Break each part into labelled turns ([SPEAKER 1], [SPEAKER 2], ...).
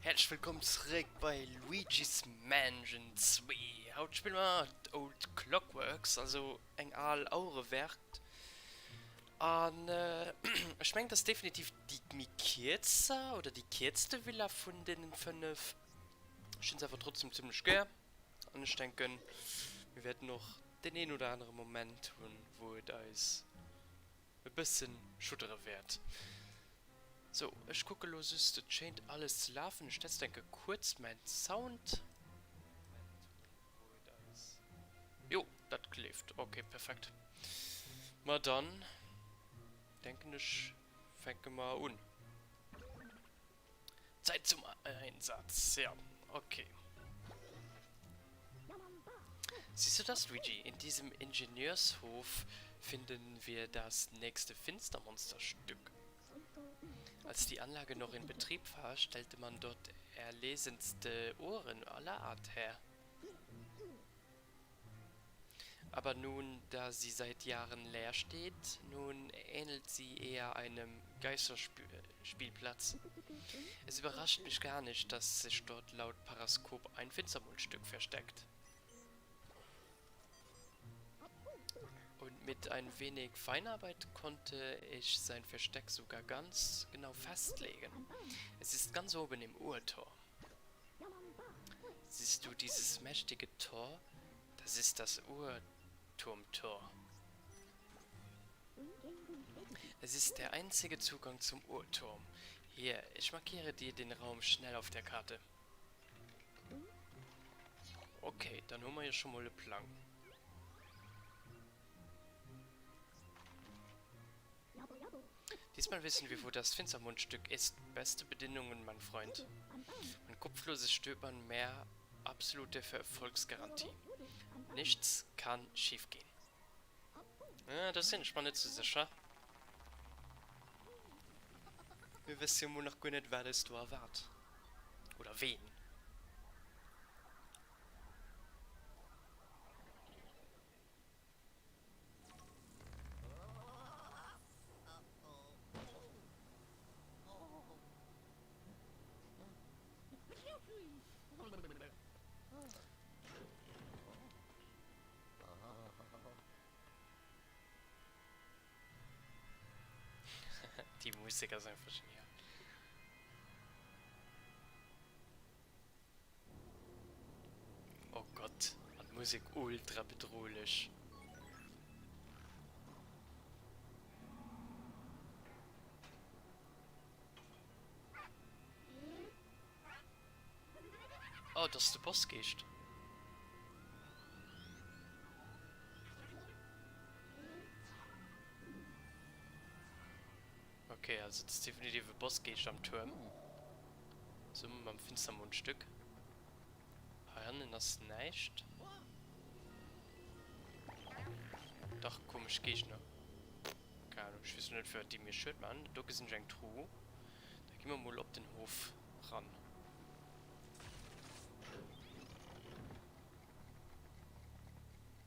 [SPEAKER 1] Herzlich willkommen zurück bei Luigi's Mansion 2. Heute spielen wir Old Clockworks, also eng all eure Werk. Und ich meine, das ist definitiv die Mikirza oder die kürzeste Villa von den fünf. Ich finde es einfach trotzdem ziemlich geil. Und ich denke, wir werden noch den einen oder anderen Moment tun, wo da ist ein bisschen schutterer wird. So, ich gucke los, es scheint alles zu laufen. Ich denke kurz mein Sound. Jo, das kleft. Okay, perfekt. Mal dann, denke ich, fange mal an. Zeit zum Einsatz. Ja, okay. Siehst du das, Luigi? In diesem Ingenieurshof finden wir das nächste Finstermonsterstück. Als die Anlage noch in Betrieb war, stellte man dort erlesenste Ohren aller Art her. Aber nun, da sie seit Jahren leer steht, nun ähnelt sie eher einem Geisterspielplatz. Es überrascht mich gar nicht, dass sich dort laut Paraskop ein Finstermundstück versteckt. Und mit ein wenig Feinarbeit konnte ich sein Versteck sogar ganz genau festlegen. Es ist ganz oben im Uhrtor. Siehst du dieses mächtige Tor? Das ist das Uhrturmtor. Es ist der einzige Zugang zum Uhrturm. Hier, ich markiere dir den Raum schnell auf der Karte. Okay, dann holen wir hier schon mal eine Plank. Diesmal wissen wir, wo das Finstermundstück ist. Beste Bedingungen, mein Freund. Ein kopfloses Stöbern mehr absolute Erfolgsgarantie. Nichts kann schiefgehen. Ja, das sind spannend zu sicher. Wir wissen ja noch gar nicht, wer das da erwartet. Oder wen. Die Musiker sind einfach genial. Oh Gott, an Musik ultra bedrohlich. Oh, das ist der Bossgeist. Okay, also das ist definitiv ein Bossgeist am Turm. So, beim Finstermundstück. Hören das nicht. Doch, komisch Gegner. Keine Ahnung, ich weiß nicht, für die mir schön machen. Da sind ein Truhe. Da gehen wir mal auf den Hof ran.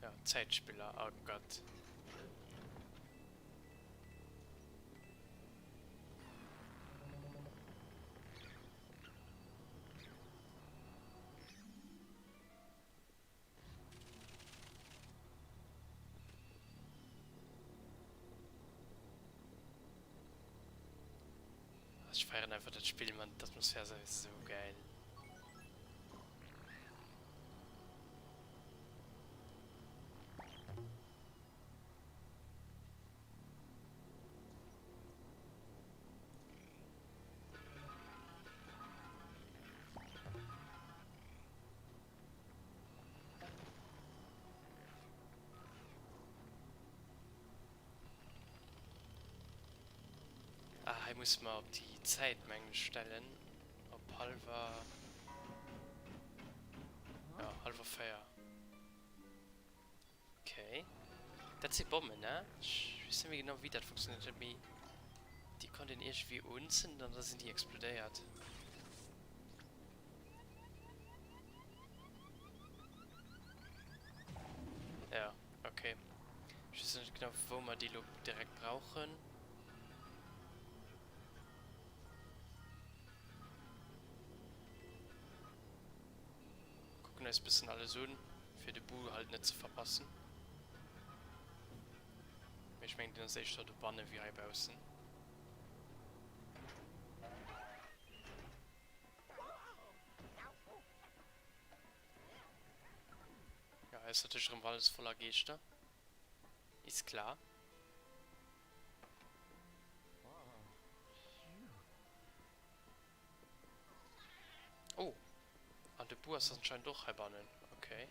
[SPEAKER 1] Ja, Zeitspieler, oh Gott. Ich feiere einfach das Spiel, man, die Atmosphäre ist so geil. Ah, ich muss mal auf die Zeitmenge stellen. Ob halber... Ja, halber fair. Okay. Das sind Bomben, ne? Ich weiß nicht genau, wie das funktioniert. Die konnten irgendwie uns und dann sind die explodiert. Ja, okay. Ich weiß nicht genau, wo wir die direkt brauchen. schmeiß ein bisschen alles un, für die Bu halt nicht zu verpassen. Ich meine, dann sehe ich da die Banne wie halb außen. Ja, ist natürlich im Wald voller Geister. Ist klar. Oh, an der Bu ist anscheinend doch halb Bannen. Okay.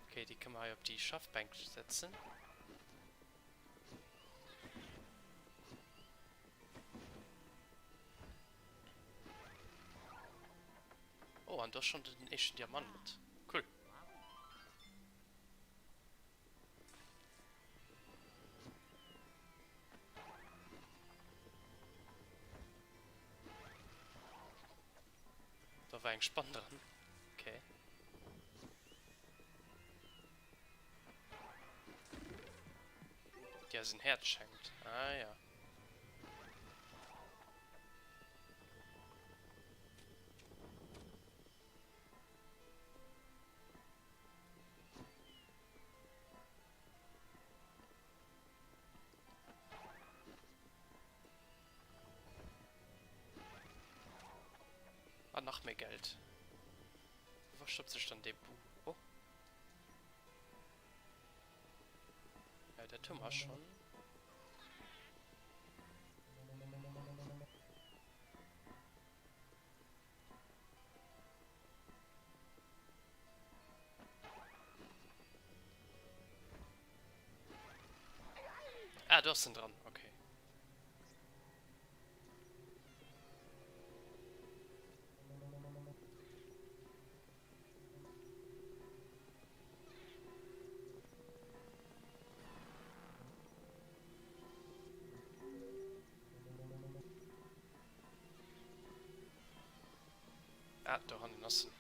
[SPEAKER 1] Okay, die können wir auf die Schaffbank setzen. Oh, und das schon den echten Diamant. Cool. Da war ein Spann dran. Okay. Der sein Herz schenkt. Ah ja. Ah, noch mehr Geld. Wo stoppt sich dann der Bu? Oh. Ja, der Thomas schon. Ah, du hast ihn dran. Okay. Ah, da haben wir Nossen.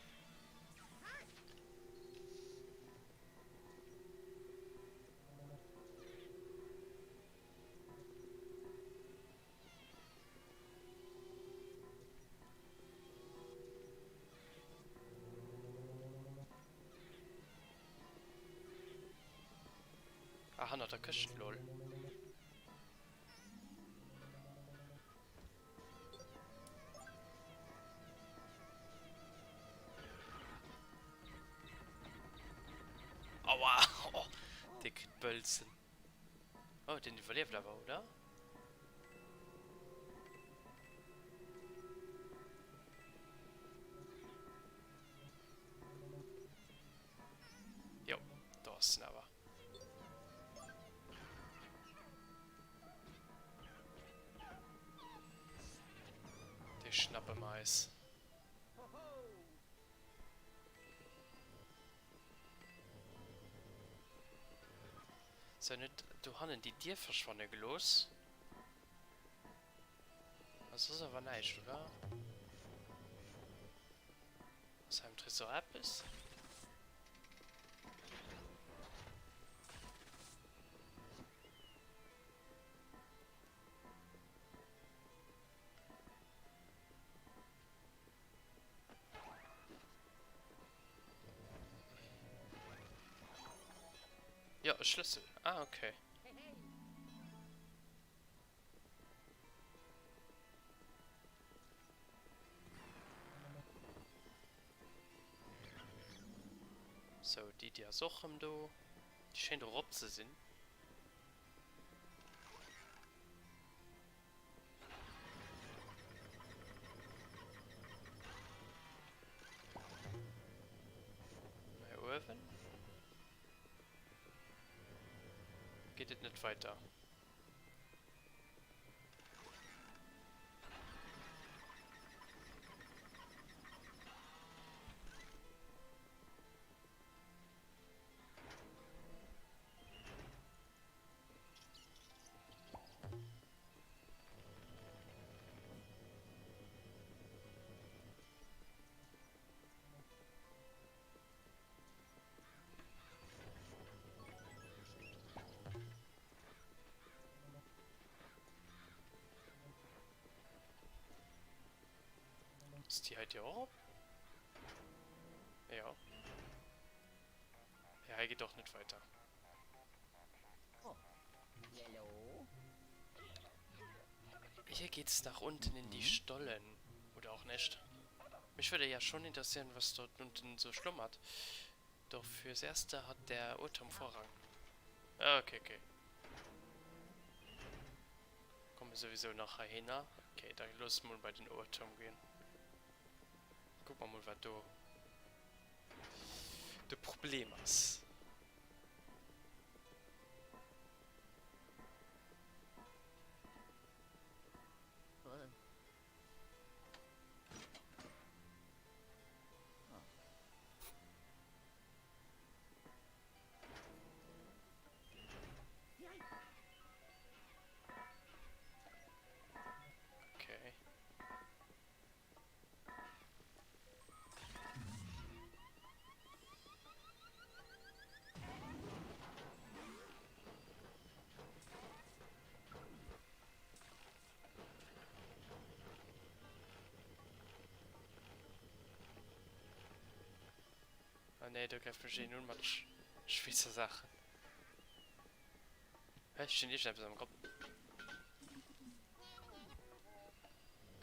[SPEAKER 1] Ah, han hat der Küche, lol. Aua! Oh, der kriegt Bölzen. Oh, den überlebt aber, oder? Jo, da ist ihn aber. Der Schnappemais. So nicht, du hannen die dir verschwonnen los. Das ist aber nice, oder? Was einem Tresor ab ist. Ja, Schlüssel. Ah, okay. So, die suchen du. Die scheinen rob zu sind. Mein Ofen. Geht es nicht weiter. Ist die halt hier auch? Ja. Ja, er geht doch nicht weiter.
[SPEAKER 2] Oh, yellow.
[SPEAKER 1] Hier geht's nach unten in die Stollen. Oder auch nicht. Mich würde ja schon interessieren, was dort unten so schlummert. Doch fürs Erste hat der Urturm Vorrang. Okay, okay. Kommen wir sowieso nach Hyena. Okay, dann los mal bei den Urturm gehen. Guck mal, was du das Problem ist.
[SPEAKER 2] Well,
[SPEAKER 1] Okay. Ah ne, du greifst mich nun mal schwitze Sachen. Hä, ich stehe nicht etwas am Kopf.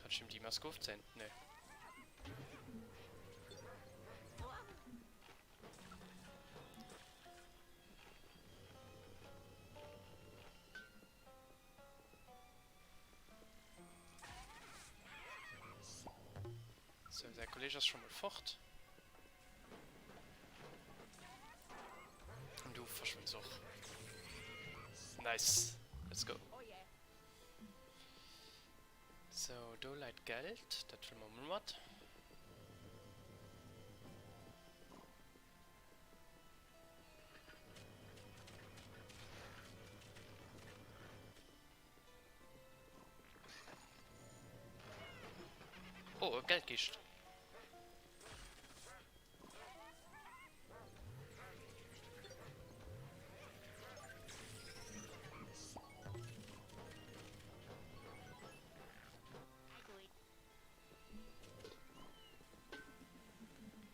[SPEAKER 1] Kannst du ihm die Maske aufziehen? Ne. So, der Kollege ist schon mal fort. Und du verschwindest auch. Nice. Let's go.
[SPEAKER 2] oh yeah.
[SPEAKER 1] So, du leid Geld. Das will man mal was. Oh, Geldkiste.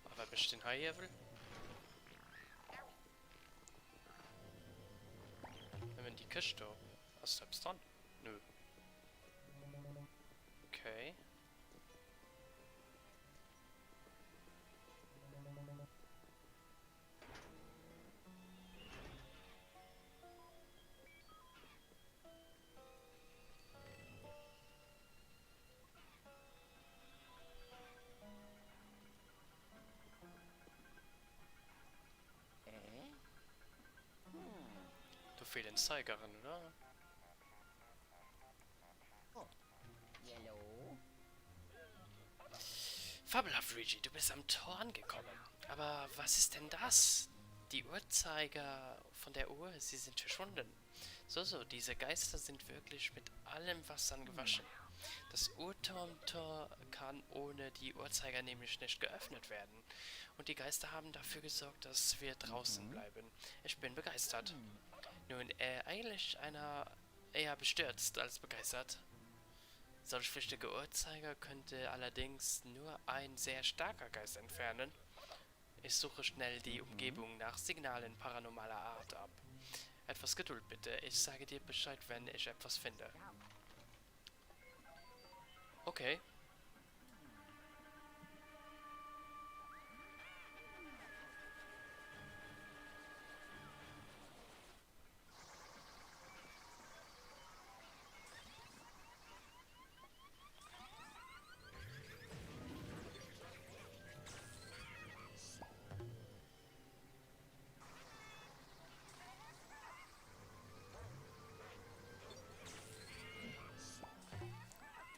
[SPEAKER 1] Aber bist du den High Level? Wenn die Kiste. Hast du selbst dran? Nö. Okay.
[SPEAKER 2] Eh?
[SPEAKER 1] Du fehlen Zeigerin, oder?
[SPEAKER 2] Oh, yellow.
[SPEAKER 1] Fabelhaft, Luigi, du bist am Tor angekommen. Aber was ist denn das? Die Uhrzeiger von der Uhr, sie sind verschwunden. So, diese Geister sind wirklich mit allem Wassern gewaschen. Das Uhrturmtor kann ohne die Uhrzeiger nämlich nicht geöffnet werden. Und die Geister haben dafür gesorgt, dass wir draußen bleiben. Ich bin begeistert. Nun, eigentlich einer eher bestürzt als begeistert. Solch flüchtige Uhrzeiger könnte allerdings nur ein sehr starker Geist entfernen. Ich suche schnell die Umgebung nach Signalen paranormaler Art ab. Etwas Geduld bitte, ich sage dir Bescheid, wenn ich etwas finde. Okay.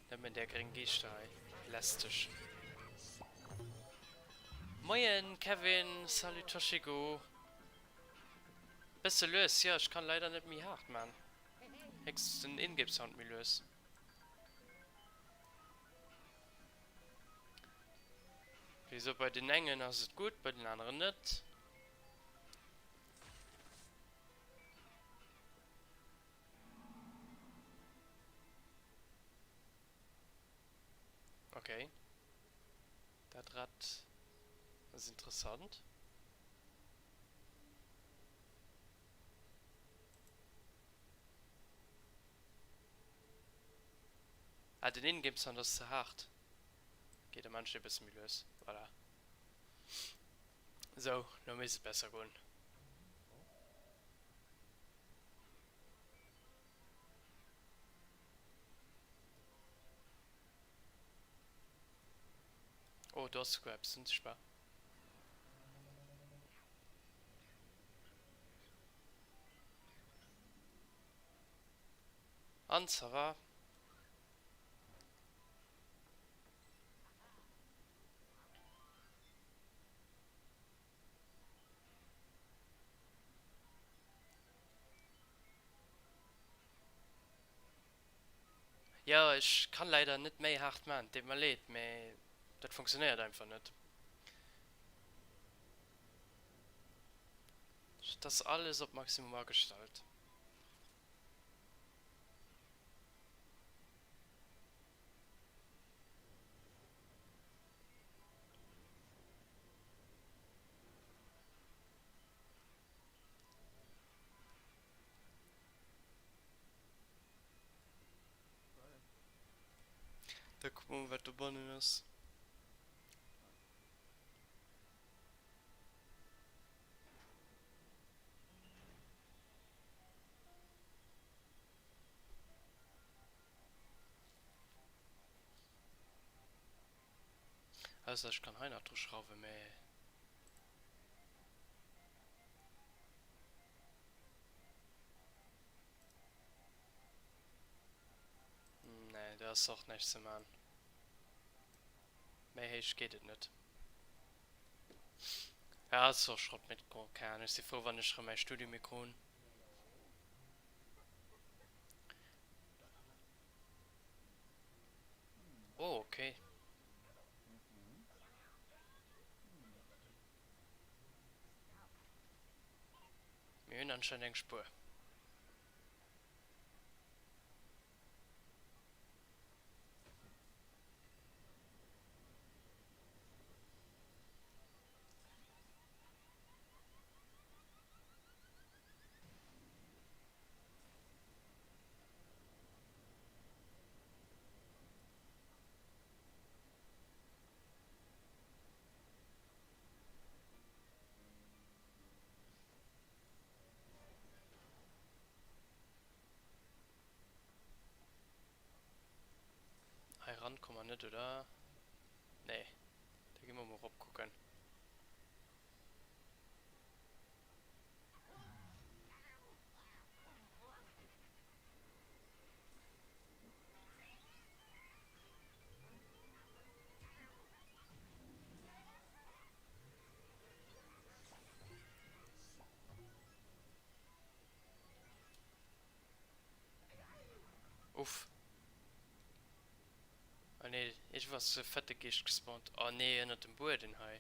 [SPEAKER 1] Dann bin der Gringistei. Elastisch. Moin, Kevin, salut Toshigo. Bist du los? Ja, ich kann leider nicht mehr hart, Mann. Hex den Ingame-Sound mir los. Wieso bei den einen ist es gut, bei den anderen nicht? Okay. Quadrat. Das ist interessant. Ah, den innen gibt's dann das zu hart. Geht der manche ein bisschen mühelos. Voilà. So, nun ist es besser gehen. Oh, das Scraps sind spannend. Answer. Ja, ich kann leider nicht mehr hart machen, tut mir leid, aber das funktioniert einfach nicht. Das alles auf Maximum gestellt. Da gucken wir, was da drin ist. Also ich kann einer durchschrauben, mehr. Nee, das ist auch nicht so, Mann. Mehr geht es nicht. Ja, so Schrott mit keine. Ich bin froh, wenn ich mein Studium mit kann. Oh, okay. Wir haben anscheinend eine Spur. Hier rankommen wir nicht, oder? Nee. Da gehen wir mal gucken. Uff. Ah nee, ich war so fette Gicht gespawnt. Oh nee, nicht dem Boden, hi.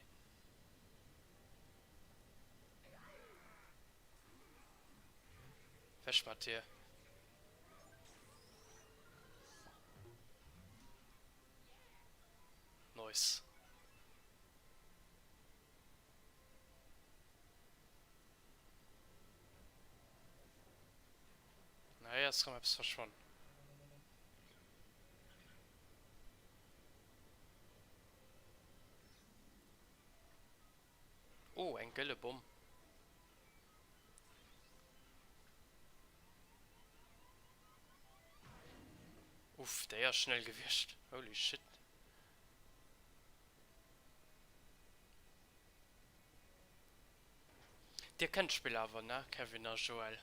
[SPEAKER 1] Verschmatt hier. Nice. Naja, jetzt kommt etwas verschwunden. Oh, ein Gellebum. Uff, der ist schnell gewischt. Holy shit. Der kennt Spieler aber, ne? Kevin und Joel.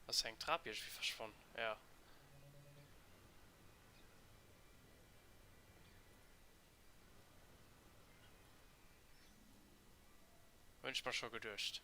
[SPEAKER 1] Was hängt Trabi ist wie verschwunden. Ja. Wünsch mal schon gedurcht.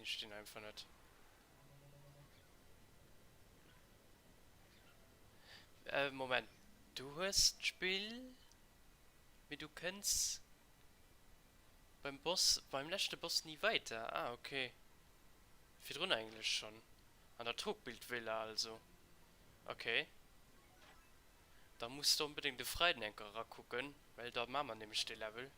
[SPEAKER 1] kenne ich den einfach nicht. Moment. Du hast Spiel, wie du kennst, beim letzten Boss nie weiter. Ah, okay. Viel drin eigentlich schon. An der Trugbildvilla also. Okay. Da musst du unbedingt den Freidenker gucken, weil da machen wir nämlich die Level.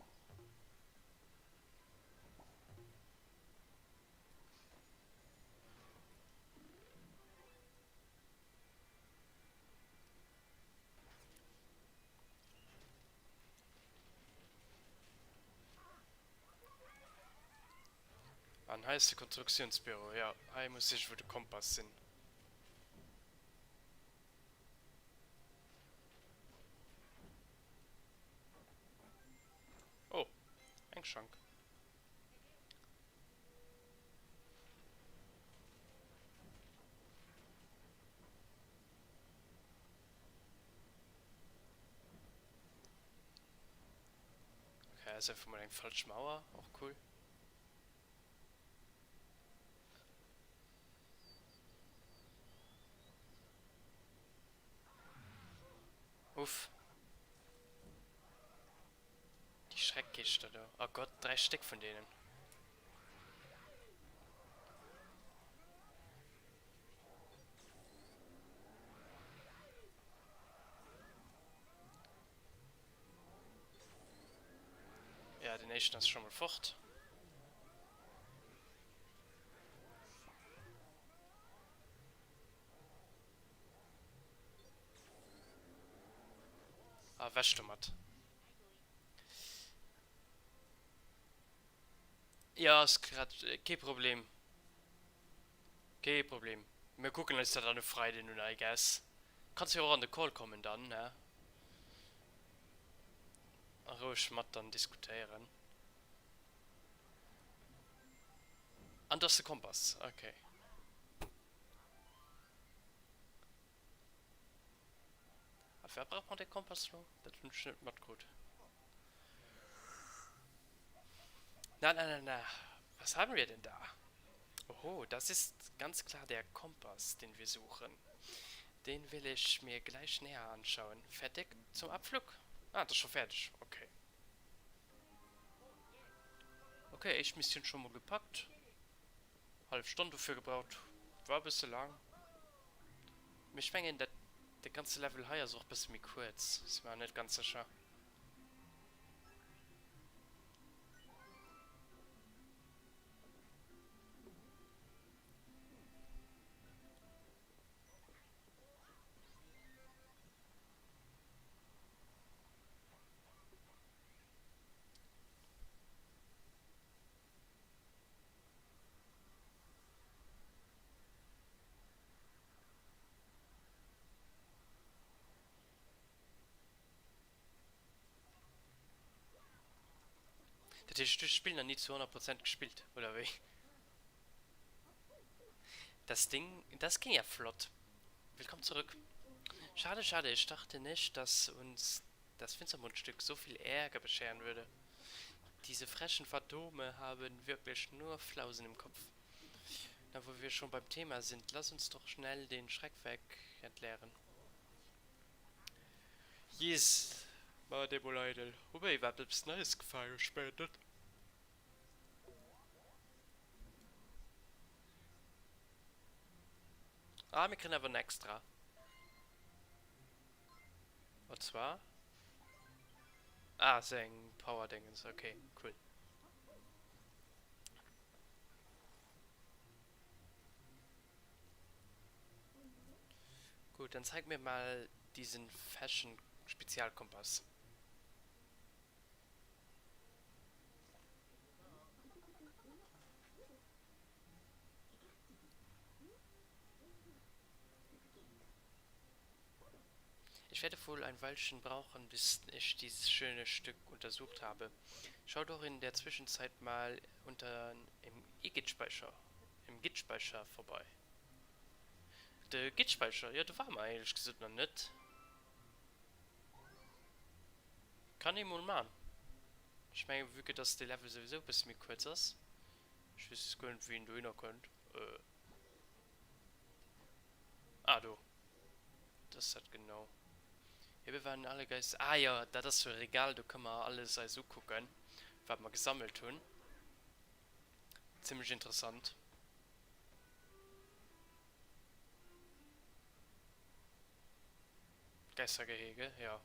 [SPEAKER 1] Ein heißes Konstruktionsbüro, ja. Hier muss ich für den Kompass sind. Oh, ein Schrank. Okay, ist einfach mal eine falsche Mauer, auch cool. Uff. Die Schreckkiste da. Oh Gott, 3 Stück von denen. Ja, den nächsten ist schon mal fort. Ah, Wäschtomat. Ja, ist grad kein Problem. Kein Problem. Wir gucken uns das dann auf Friday nun, I guess. Kannst du ja auch an den Call kommen dann, ne? Ruhig mit dann diskutieren. Ah, das ist der Kompass, okay. Aber wer braucht man den Kompass noch? Das finde ich nicht gut. Na. Was haben wir denn da? Oh, das ist ganz klar der Kompass, den wir suchen. Den will ich mir gleich näher anschauen. Fertig zum Abflug? Ah, das ist schon fertig. Okay. Okay, ich Mission schon mal gepackt. Halb Stunde dafür gebraucht. War ein bisschen lang. Mich schwingen der ganze Level hier ist auch ein bisschen kurz. Ist mir nicht ganz sicher. Das Spiel noch nie zu 100% gespielt, oder wie? Das Ding, das ging ja flott. Willkommen zurück. Schade, ich dachte nicht, dass uns das Finstermundstück so viel Ärger bescheren würde. Diese frechen Phantome haben wirklich nur Flausen im Kopf. Na, wo wir schon beim Thema sind, lass uns doch schnell den Schreckwerk entleeren. Yes, war der wohl Eidel. Wobei, was etwas Neues gefallen später. Ah, wir kriegen aber ein extra. Und zwar? Ah, sein Power-Dingens, okay, cool. Gut, dann zeig mir mal diesen Fashion-Spezialkompass. Ich werde wohl ein Weilchen brauchen, bis ich dieses schöne Stück untersucht habe. Schau doch in der Zwischenzeit mal im Git-Speicher vorbei. Der Git-Speicher, ja, da war mal ehrlich gesagt noch nicht. Kann ich mal machen. Ich meine, wirklich, dass die Level sowieso ein bisschen kurz ist. Ich weiß gar nicht, wen du hin könnt. Ah, du. Das hat genau. Ja, wir waren alle Geister. Ah ja, da das so ein Regal, da können wir alles also gucken, was wir gesammelt haben. Ziemlich interessant. Geistergehege, ja.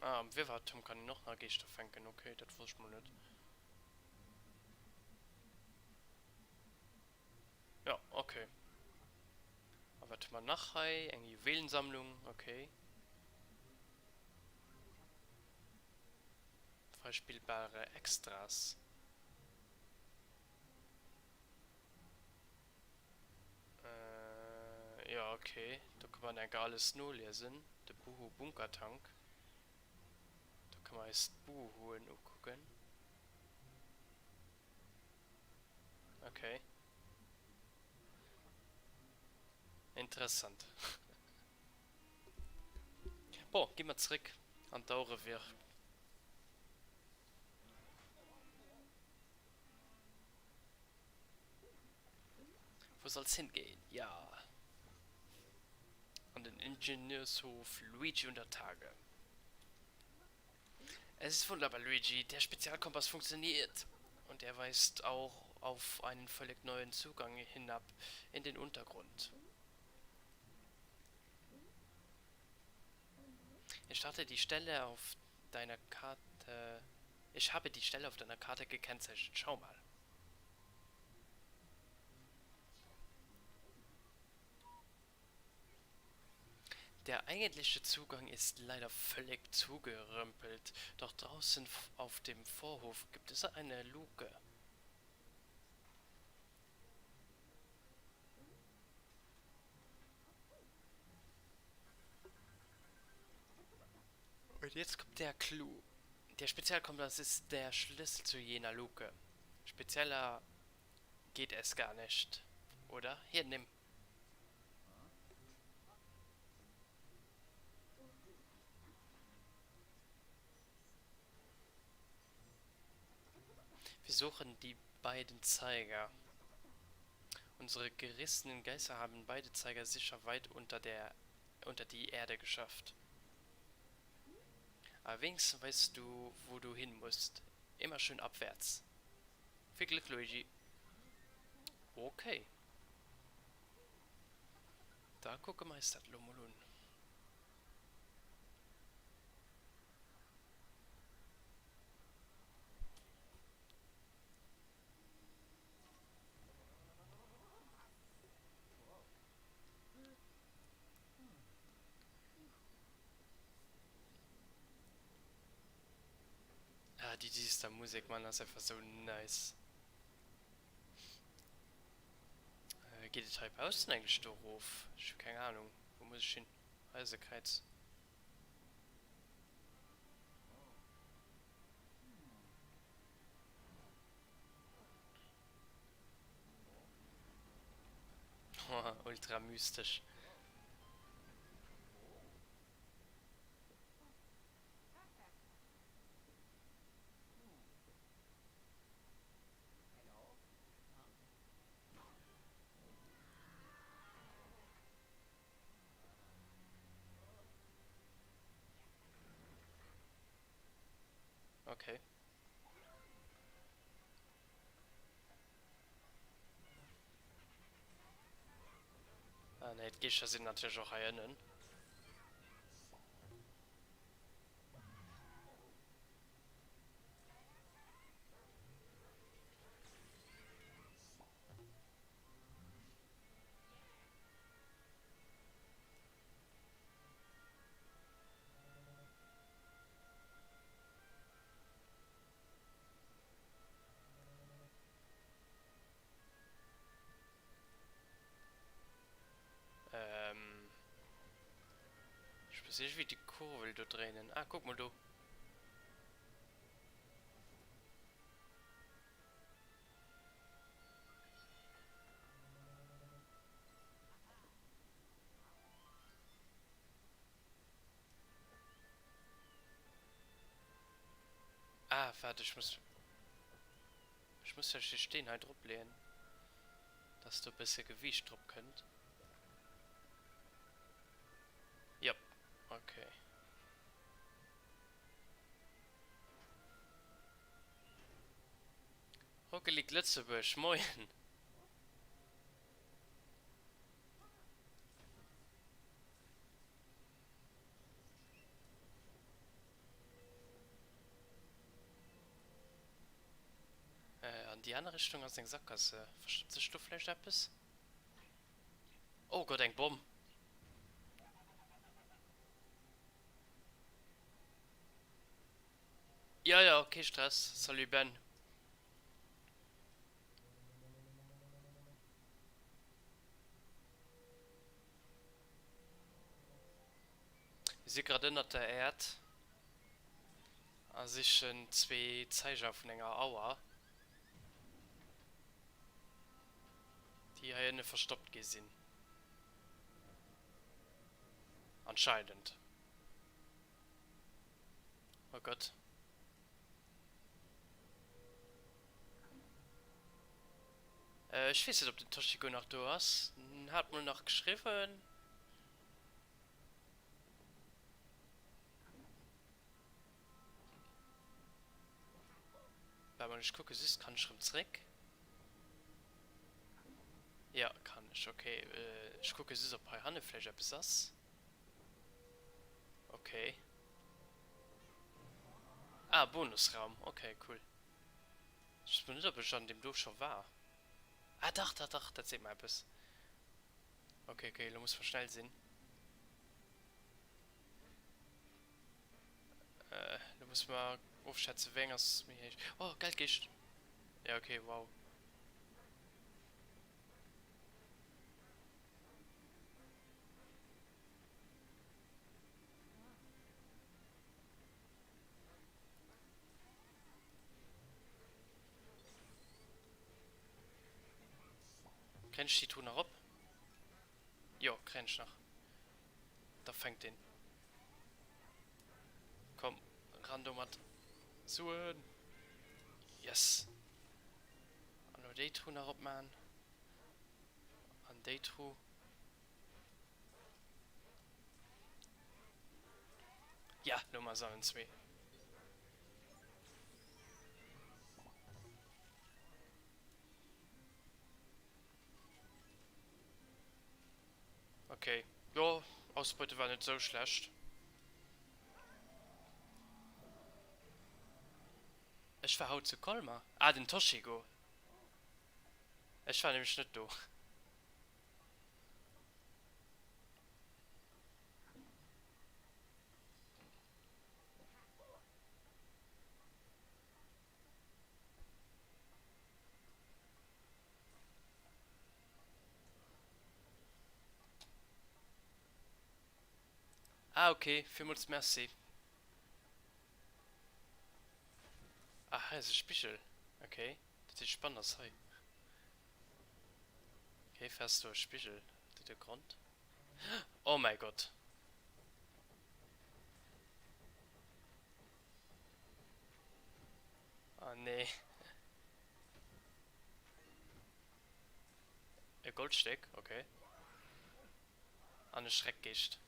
[SPEAKER 1] Ah, wir warten, kann ich noch eine Geister fangen. Okay, das wusste ich mal nicht. Ja, okay. Aber warte mal nachher, eine Juwelensammlung, okay. Freispielbare Extras. Ja, okay. Da kann man ein geiles Null lesen. Der Buhu Bunkertank. Da kann man erst Buhu holen und gucken. Okay. Interessant. Boah, gehen wir zurück an Daure wir. Wo soll's hingehen? Ja. An den Ingenieurshof Luigi unter Tage. Es ist wunderbar, Luigi. Der Spezialkompass funktioniert. Und er weist auch auf einen völlig neuen Zugang hinab in den Untergrund. Ich starte die Stelle auf deiner Karte. Ich habe die Stelle auf deiner Karte gekennzeichnet. Schau mal. Der eigentliche Zugang ist leider völlig zugerümpelt. Doch draußen auf dem Vorhof gibt es eine Luke. Und jetzt kommt der Clou. Der Spezialkompass ist der Schlüssel zu jener Luke. Spezieller geht es gar nicht. Oder? Hier, nimm. Wir suchen die beiden Zeiger. Unsere gerissenen Geister haben beide Zeiger sicher weit unter die Erde geschafft. Aber wenigstens weißt du, wo du hin musst. Immer schön abwärts. Viel Glück, Luigi. Okay. Da gucke meistert Lomolun. Ah, die dieser Musik, man, das ist einfach so nice. Geht die Treppe aus denn eigentlich darauf? Ich hab keine Ahnung. Wo muss ich hin? Reisekreuz. Ultra mystisch. Okay. Ah, ne, die Geisha sind natürlich auch erinnern. Ähm. Ich weiß nicht, wie die Kurve da drehen. Ah, guck mal du. Ah, warte, ich muss ja hier stehen halt drauf lehnen, dass du ein bisschen Gewicht drauf könnt. Ja, okay. Ruckelig Lützeburg, moin. An die andere Richtung aus den Sackgasse. Verstehst du vielleicht etwas? Oh Gott, ein Bomb. Ja, ja, okay, Stress. Salut, Ben. Ich sehe gerade unter der Erde. Also ich zwei Zeichen von einer Auer, die hier nicht verstoppt gesehen. Anscheinend. Oh Gott. Ich weiß nicht, ob der Toshiko noch da ist. Hat man noch geschrieben. Wenn man nicht gucke, siehst, kann ich schon zurück. Ja, kann ich, okay. Ich gucke, siehst, ob bei Hannefleisch etwas ist. Okay. Ah, Bonusraum. Okay, cool. Ich bin nicht, ob ich an dem Dorf schon war. Ah, doch, doch, doch, das sieht man etwas. Okay, okay, du musst mal schnell sehen. Du musst mal aufschätzen, wen es mir ist. Oh, Geldgicht. Ja, okay, wow. Kennst du die Tun noch ab? Jo, kennst du noch. Da fängt den. Komm, random hat. Suchen. Yes. An nur die Tun noch ab, man. An die Tun. Ja, Nummer 2. Okay. Jo, Ausbeute war nicht so schlecht. Ich war heute zu Kolmar. Ah, den Toshigo. Ich war nämlich nicht da. Ah, okay. Vielmals merci. Ah, es ist ein Spiegel. Okay. Das ist spannend, das hey. Okay, fährst du ein Spiegel. Das ist der Grund. Oh mein Gott. Ah, nee. Ein Goldstück, okay. An eine Schreckgicht.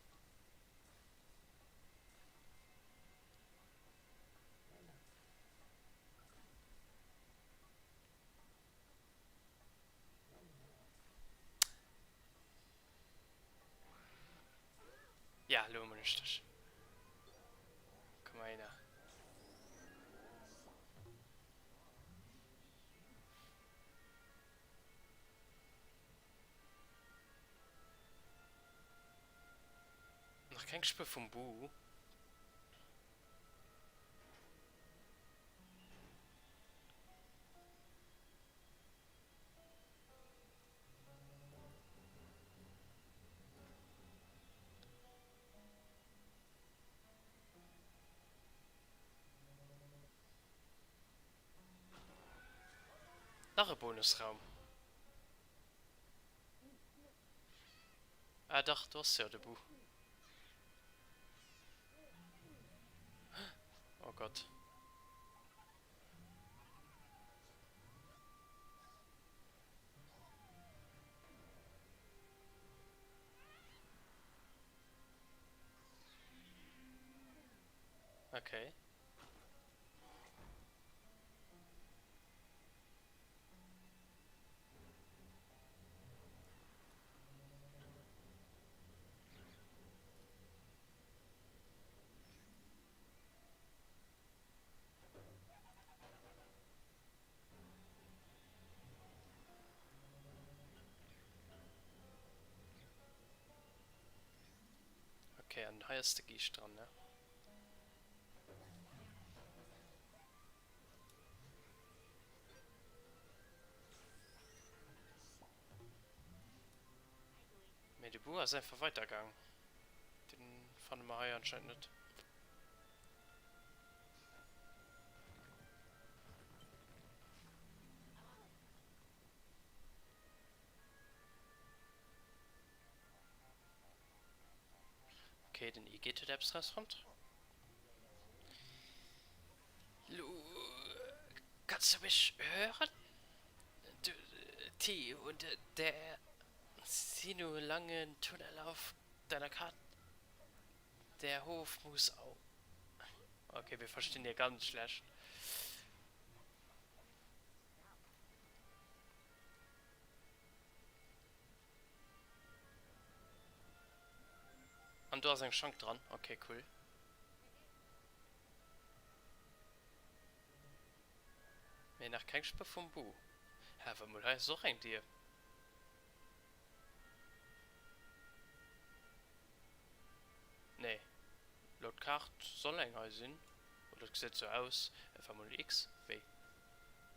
[SPEAKER 1] Ja, Lumenstich. Komm mal her. Noch kein Spür vom Bu. Noch ein Bonusraum. Ah, doch, du hast ja den Bu. Oh Gott. Okay. Okay, an der erste gehe ich dran, ne? Medibu ist einfach weitergegangen. Den fanden wir hier anscheinend nicht. Okay, den IG to the Restaurant. Lu, kannst du mich hören? Du, T und der Sino langen Tunnel auf deiner Karte. Der Hof muss auch. Okay, wir verstehen hier ganz schlecht. Und du hast einen Schrank dran. Okay, cool. Mehr nach kein Spur vom Bu. Ja, was heißt so ein Tier? Nee. Laut Karte soll länger sein. Oder das sieht so aus. Formel X. W.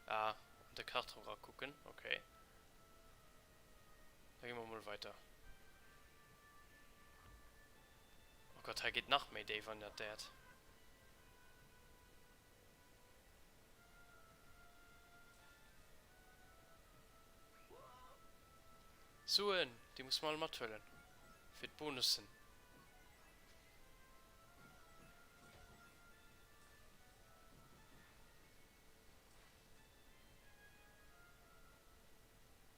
[SPEAKER 1] Ah, und der Karte gucken. Okay. Dann gehen wir mal weiter. Oh Gott, er geht nach Mayday von der Dad. Suchen, die muss man mal töten. Für die Bonussen.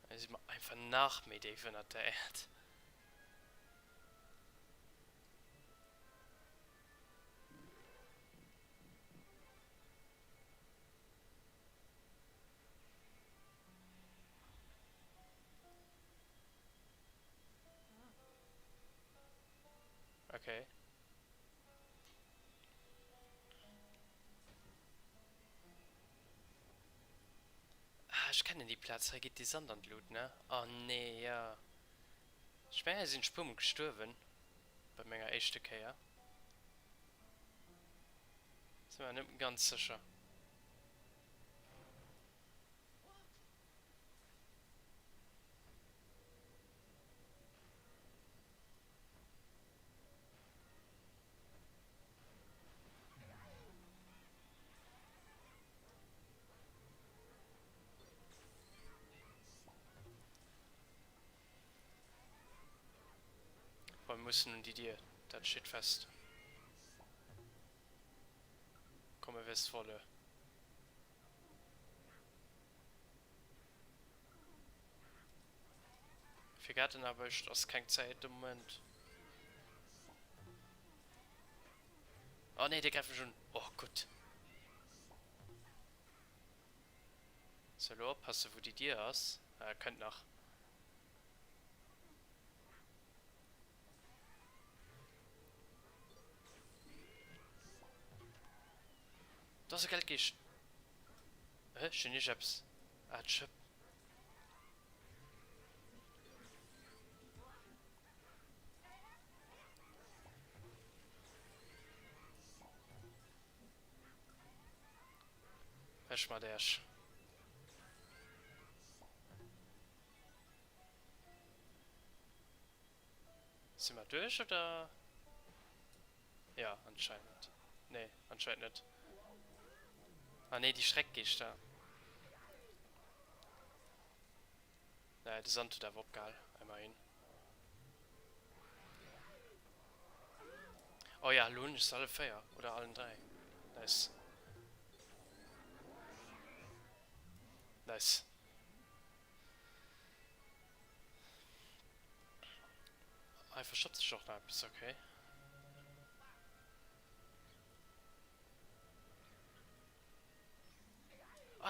[SPEAKER 1] Also einfach nach Mayday von der Dad. Okay. Ah, ich kenne die Platz, da geht die Sandernblut, ne? Oh nee, ja. Ich meine, sie sind Sprung gestorben. Bei meiner echten Kehr. Sind wir nicht ganz sicher. Wir müssen die dir. Das steht fest. Komme Westvolle. Für Garten aber ich das keine Zeit im Moment. Oh ne, der greift schon. Oh gut. Solo, passe wo die dir hast. Könnt nach. Das ist Geld gehst. Schön ich hab's. Ah, Chip. Wäsch mal der. Sind wir durch oder? Ja, anscheinend. Nee, anscheinend nicht. Ah ne, die Schreckgehst da. Naja, die Sonne tut da überhaupt geil. Einmal hin. Oh ja, Lohn ist alle fair. Oder allen drei. Nice. Nice. Einfach schafft sich doch noch. Ist okay.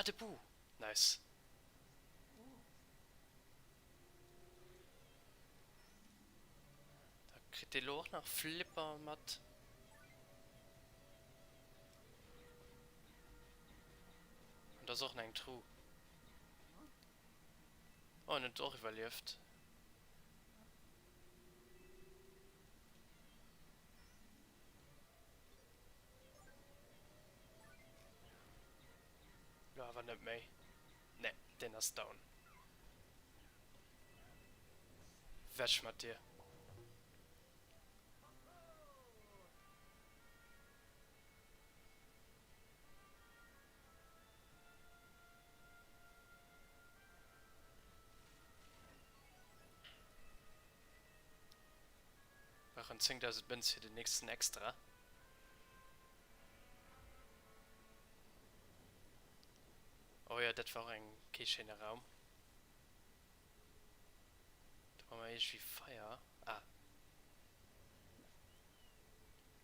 [SPEAKER 1] de Bu. Nice. Da kriegt ihr auch nach Flipper matt. Und das ist auch ein True. Oh, nicht auch überlebt. Ja, aber nicht mehr. Ne, den ist down. Wäsch mit dir. Warum singt das Benz hier den nächsten extra? Oh ja, das war ein schöner Raum. Da war mal irgendwie Feier. Ah.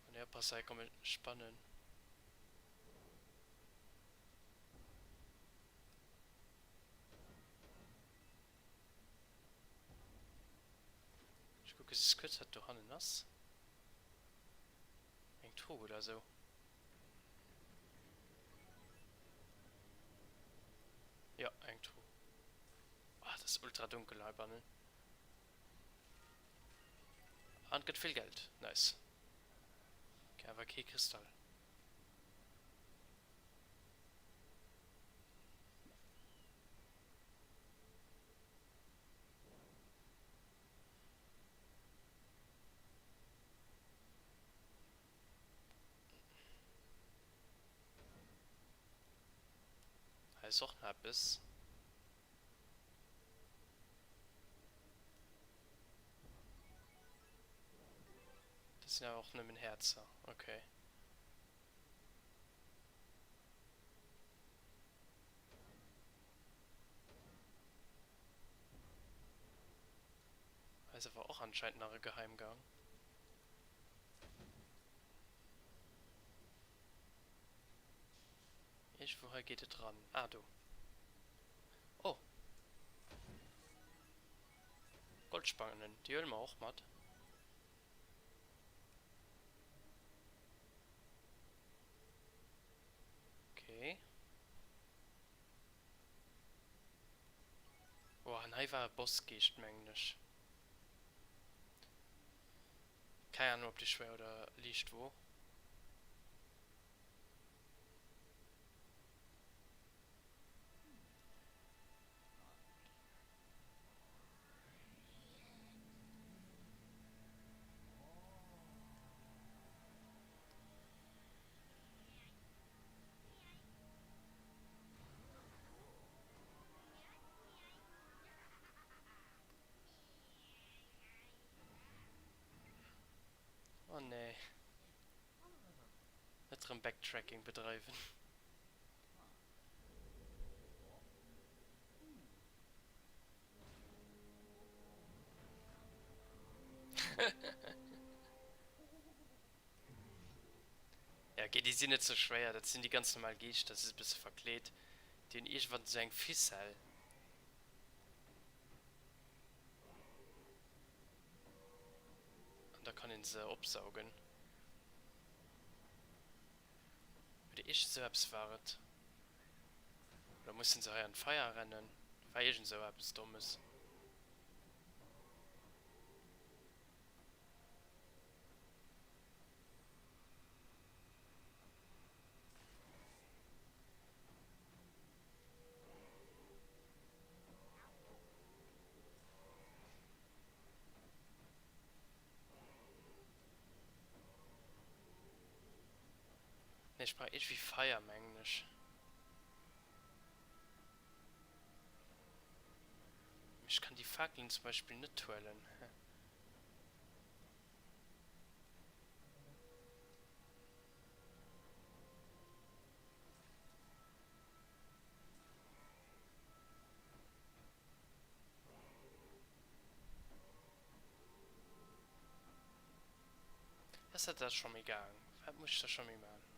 [SPEAKER 1] Und der Passei kommt spannend. Ich gucke, es kurz hat du Hannen nass. Ein Trug oder so. Ja, ein Trug. Ah, das ist ultra dunkel, Albanen. Und gibt viel Geld. Nice. Okay, aber kein Kristall. Heißt auch ein Biss. Das sind ja auch nur mit Herzen. Okay. Also war auch anscheinend nach einem Geheimgang. Woher geht es dran? Ah, du. Oh. Goldspangen. Die hören wir auch matt. Okay. Oh, nein, war Bossgeist, mänglisch. Keine Ahnung, ob die schwer oder liegt wo. Oh nee. Nicht drin Backtracking betreiben. Ja, okay, die sind nicht so schwer. Das sind die ganz normal Geist. Das ist ein bisschen verklebt. Die und ich wollte sagen Fissel. Und da kann ich sie absaugen. Oder ich selbst waret. Oder müssen sie an Feuer rennen? Weil ich so etwas Dummes. Ne, ich sprach ich wie Feuer im Englisch. Ich kann die Fackeln zum Beispiel nicht twirlen. Was hat das schon mal gegangen? Was muss ich da schon mal machen?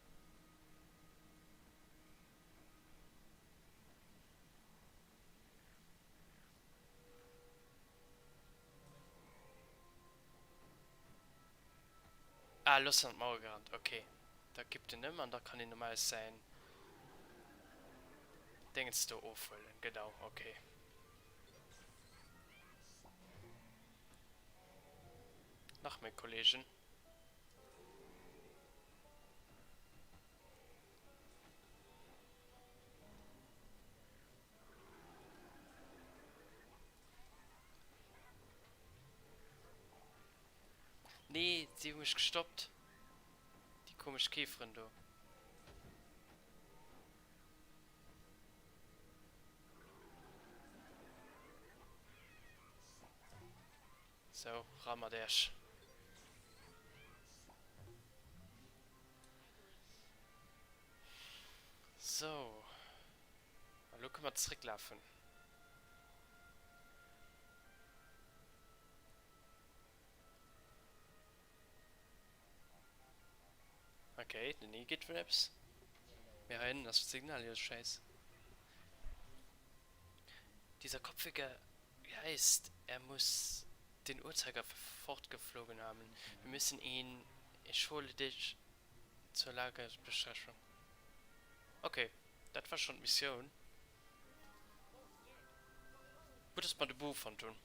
[SPEAKER 1] Ah, los an Mauergrand, okay. Da gibt es nicht mehr, da kann ich normal sein. Denkst du auffüllen, genau, okay. Nach mein Kollegen. Nee, sie haben mich gestoppt. Die komische Käferin, du. So, Ramadesh. So. Hallo, können wir zurücklaufen. Okay, der nie geht Raps. Wir rennen, das Signal hier ist scheiße. Dieser Kopfige heißt, er muss den Uhrzeiger fortgeflogen haben. Wir müssen ihn. Ich hole dich zur Lagerbesprechung. Okay, das war schon Mission. Gut, dass wir den Buch von tun.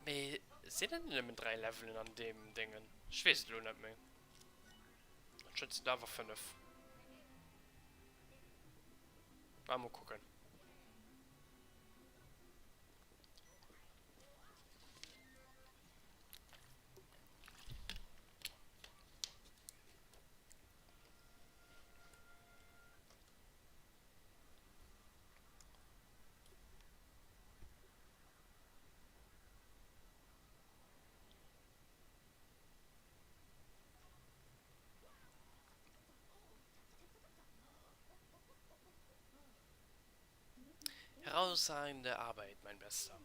[SPEAKER 1] Wir sind denn nicht mit 3 Leveln an dem Dingen? Ich weiß es nicht mehr. Schätze, da war 5. Mal gucken. Herausragende Arbeit, mein Bester.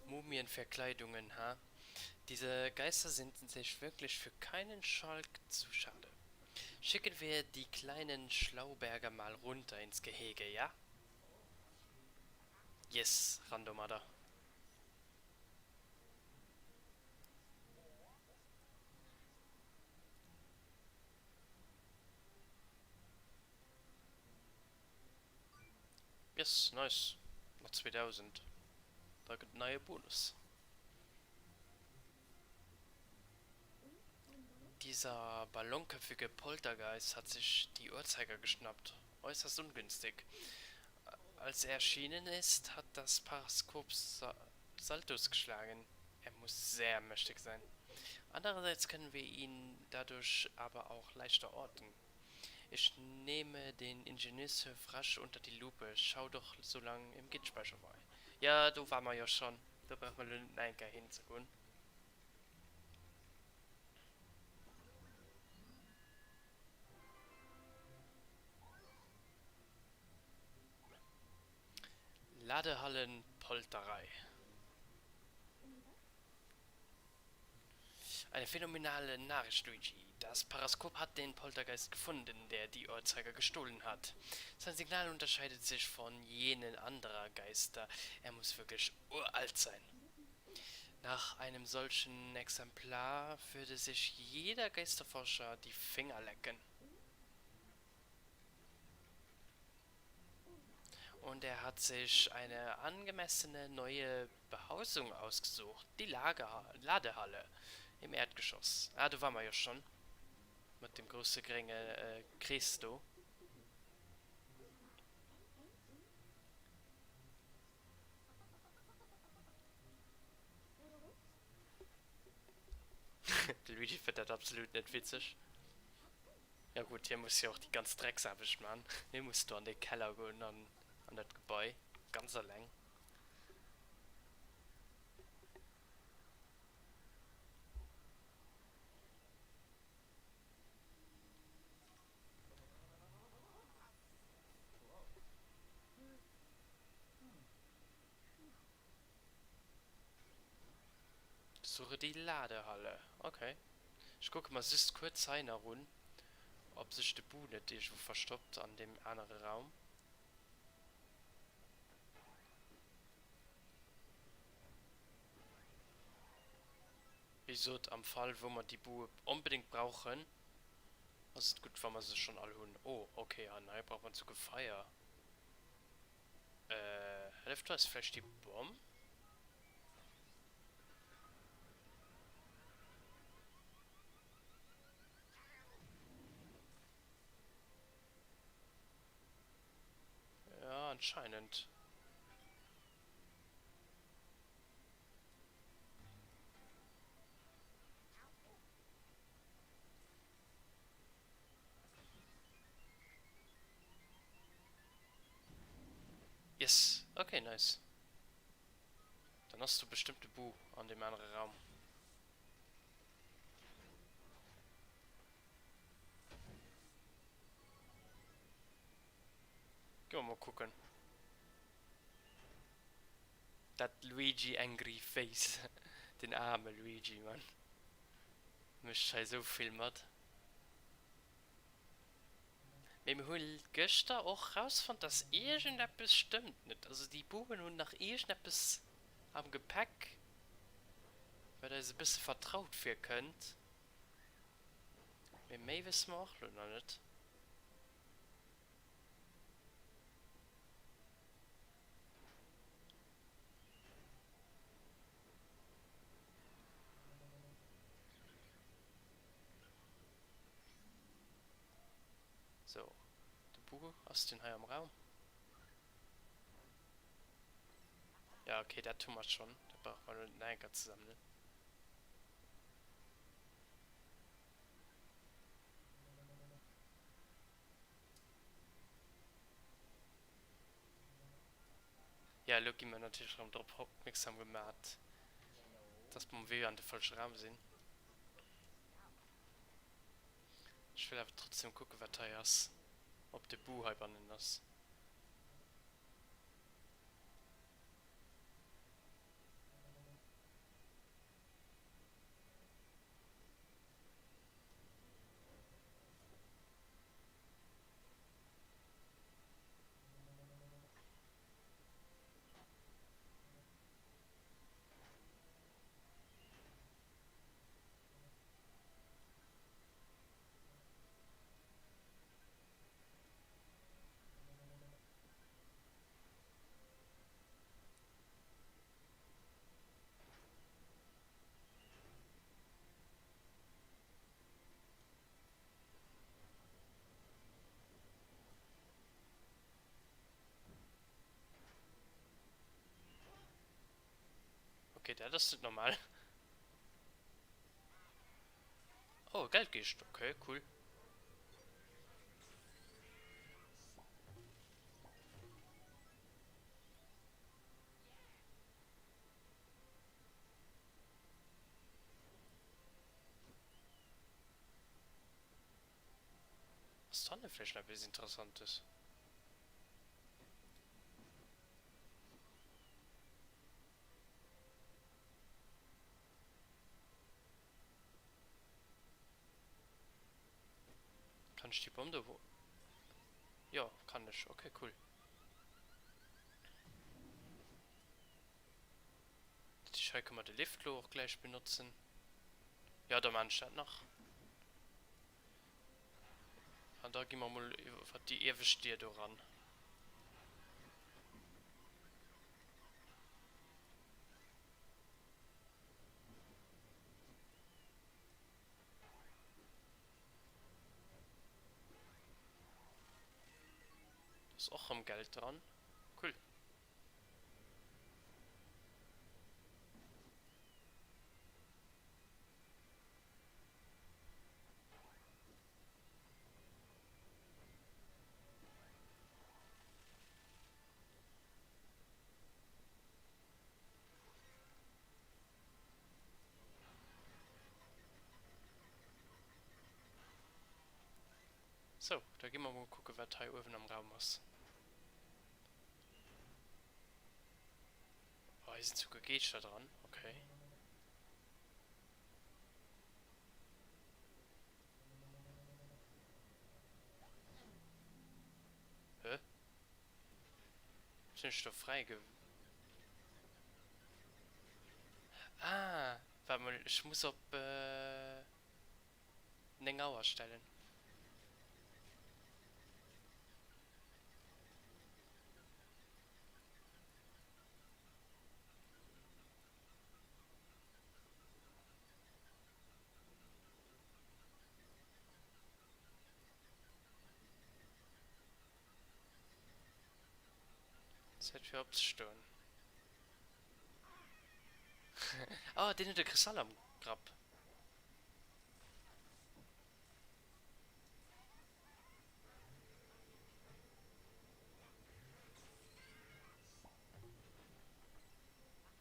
[SPEAKER 1] Mumienverkleidungen, ha? Diese Geister sind sich wirklich für keinen Schalk zu schade. Schicken wir die kleinen Schlauberger mal runter ins Gehege, ja? Yes, Randomada. Yes, nice. Noch 2000. Da gibt neue Bonus. Dieser ballonköpfige Poltergeist hat sich die Uhrzeiger geschnappt. Äußerst ungünstig. Als er erschienen ist, hat das Paraskop Saltos geschlagen. Er muss sehr mächtig sein. Andererseits können wir ihn dadurch aber auch leichter orten. Ich nehme den Ingenieurshof rasch unter die Lupe. Schau doch so lange im Gitspeicher vorbei. Ja, du war mal ja schon. Da braucht man den Einker hinzugehen. Ladehallen-Polterei. Eine phänomenale Nachricht, Luigi. Das Paraskop hat den Poltergeist gefunden, der die Uhrzeiger gestohlen hat. Sein Signal unterscheidet sich von jenen anderer Geister. Er muss wirklich uralt sein. Nach einem solchen Exemplar würde sich jeder Geisterforscher die Finger lecken. Und er hat sich eine angemessene neue Behausung ausgesucht. Die Ladehalle im Erdgeschoss. Ah, da waren wir ja schon. Mit dem großen geringen Christo. Luigi findet das absolut nicht witzig. Ja gut, hier muss ja auch die ganze Drecksarbeit machen. Hier musst du an den Keller gehen, an das Gebäude. Ganz allein. Suche die Ladehalle. Okay. Ich gucke mal, es ist kurz einer rund. Ob sich die Bude nicht irgendwo verstoppt an dem anderen Raum. Wieso am Fall, wo wir die Buhe unbedingt brauchen, also ist gut, wenn wir sie schon alle holen. Oh, okay, ja, nein, braucht man zu Gefeier. Hilft das vielleicht die Bombe? Ja, anscheinend. Yes, okay, nice. Dann hast du bestimmt eine Bu an dem anderen Raum. Gehen wir mal gucken. Das Luigi Angry Face. Den armen Luigi, Mann. Mischt halt so viel mit. Wir haben gestern auch rausgefunden, dass irgendetwas stimmt nicht. Also die Buben haben nach irgendetwas am Gepäck, weil ihr ein bisschen vertraut für könnt. Wir mehr wissen wir auch noch nicht. So, der Bube hast den hier im Raum. Ja, okay, der tun wir schon. Der braucht man nur den zusammen, ne? Ja, Loki mir natürlich schon darauf aufmerksam gemacht, dass wir an den falschen Raum sind. Ich will aber trotzdem gucken, was da ist. Ob der Bu halb an den ist. Okay, der das ist normal. Oh, Geldkiste. Okay, cool. Was ist denn vielleicht noch etwas Interessantes? Kann ich die Bombe wo? Ja, kann ich. Okay, cool. Die Schei kann man den Lift auch gleich benutzen. Ja, der Mann steht noch. Und da gehen wir mal die ewig dir ran. Das ist auch am Geld dran. Cool. So, da gehen wir mal gucken, wer Teil oben am Raum ist. Oh, hier sind sogar Gegner dran. Okay. Hä? Sind ich doch frei Ah, mal, ich muss auf Nengauer stellen. Zeit für abzustellen. Ah, den hat der Kristall am Grab.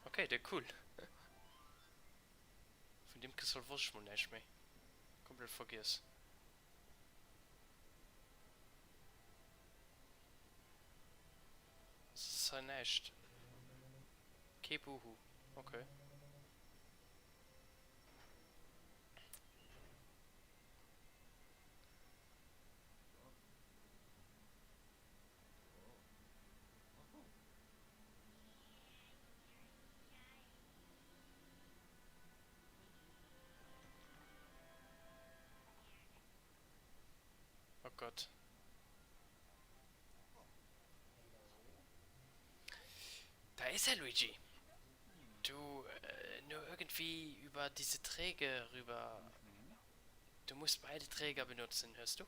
[SPEAKER 1] Okay, der cool. Von dem Kristall wusste ich mal nicht mehr. Komplett vergiss. Das ist ja nicht. Kebuhu. Okay. Oh Gott. Da ist er, Luigi. Du, nur irgendwie über diese Träger rüber. Du musst beide Träger benutzen, hörst du?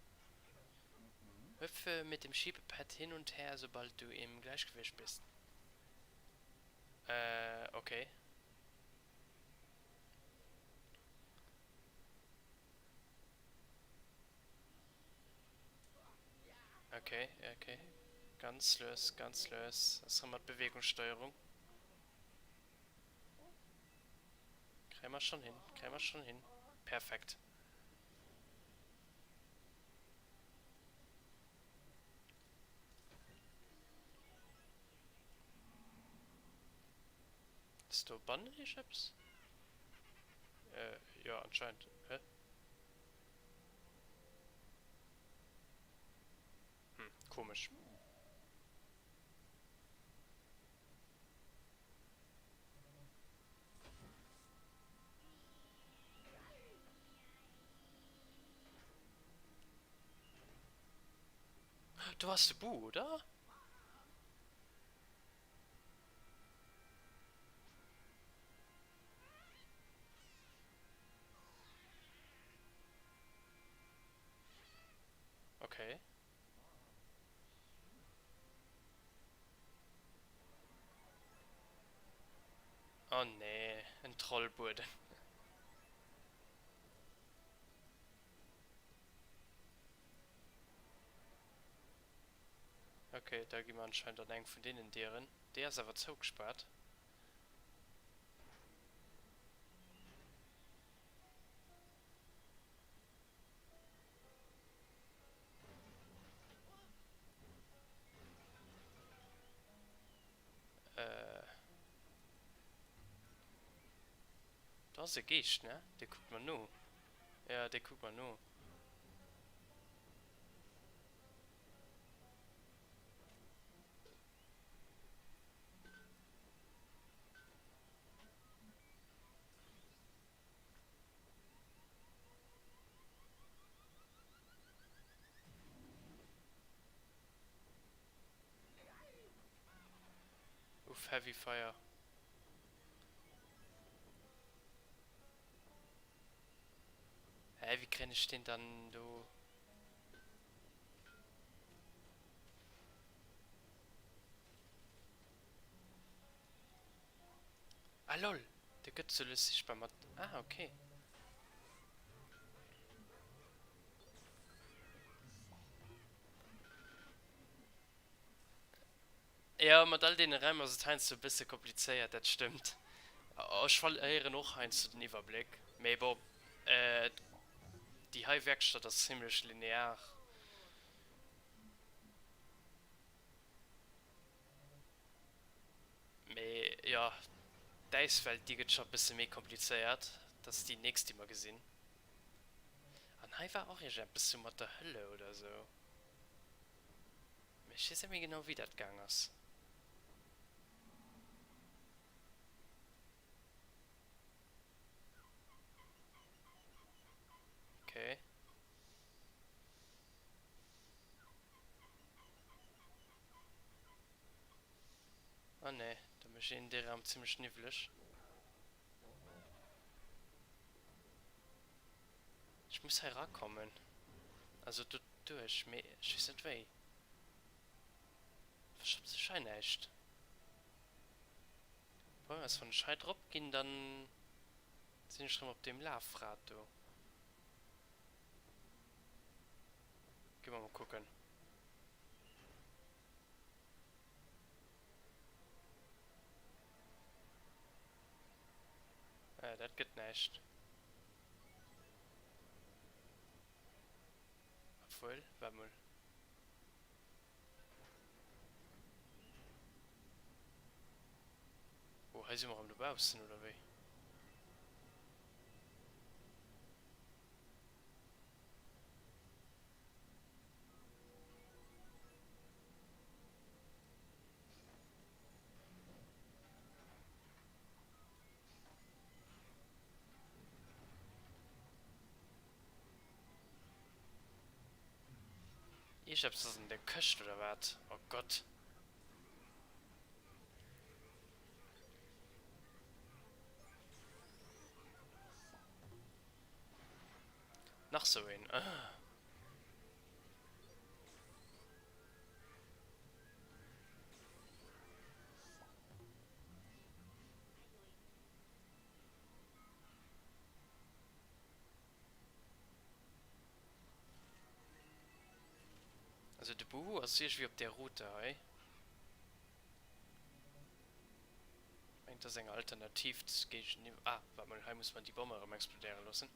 [SPEAKER 1] Hüpfe mit dem Schiebepad hin und her, sobald du im Gleichgewicht bist. Okay. Okay, okay. Ganz los, ganz los. Das haben wir Bewegungssteuerung. Kriegen wir schon hin, kriegen wir schon hin. Perfekt. Ist du Bande, die Chips? Ja, anscheinend. Hä? Komisch. Du hast Bu, oder? Okay. Oh nee, ein Trollbude. Okay, da gehen wir anscheinend an einen von denen deren. Der ist aber zugespart. Äh, da ist der Geist, ne? Der guckt man nur. Ja, der guckt man nur. Uff, Heavy Fire. Hä, wie kann ich den dann, du... Ah, lol. Der Götze löst sich beim... Ah, okay. Ja, mit all den Räumen ist es so ein bisschen kompliziert, das stimmt. Aber ich verliere noch eins zu den Überblick. Aber, äh, die High-Werkstatt ist ziemlich linear. Aber, ja, das Welt, die geht schon ein bisschen mehr kompliziert. Das ist die nächste, die wir gesehen. Und High war auch ein bisschen mit der Hölle oder so. Ich weiß nicht mehr genau, wie das gegangen ist. Ah ne, da möchte ich in der Raum ziemlich schniffelig. Ich muss herkommen. Also du durch, ich weiß nicht wie. Ich hab sich echt. Wollen wir es von Scheit drauf gehen, dann sind ich schon auf dem Laufrad, du. Gehen wir mal gucken. Das geht nicht. Obwohl, warte mal. Oh, heißt immer am Bausten oder wie? Ich hab's das in der Köst oder was? Oh Gott. Noch so ein. Ah. Also der Buhu, also siehst wie auf der Route, hey? Meint das eine Alternativ, das geht ich nicht. Ah, warte mal, hier muss man die Bombe explodieren lassen.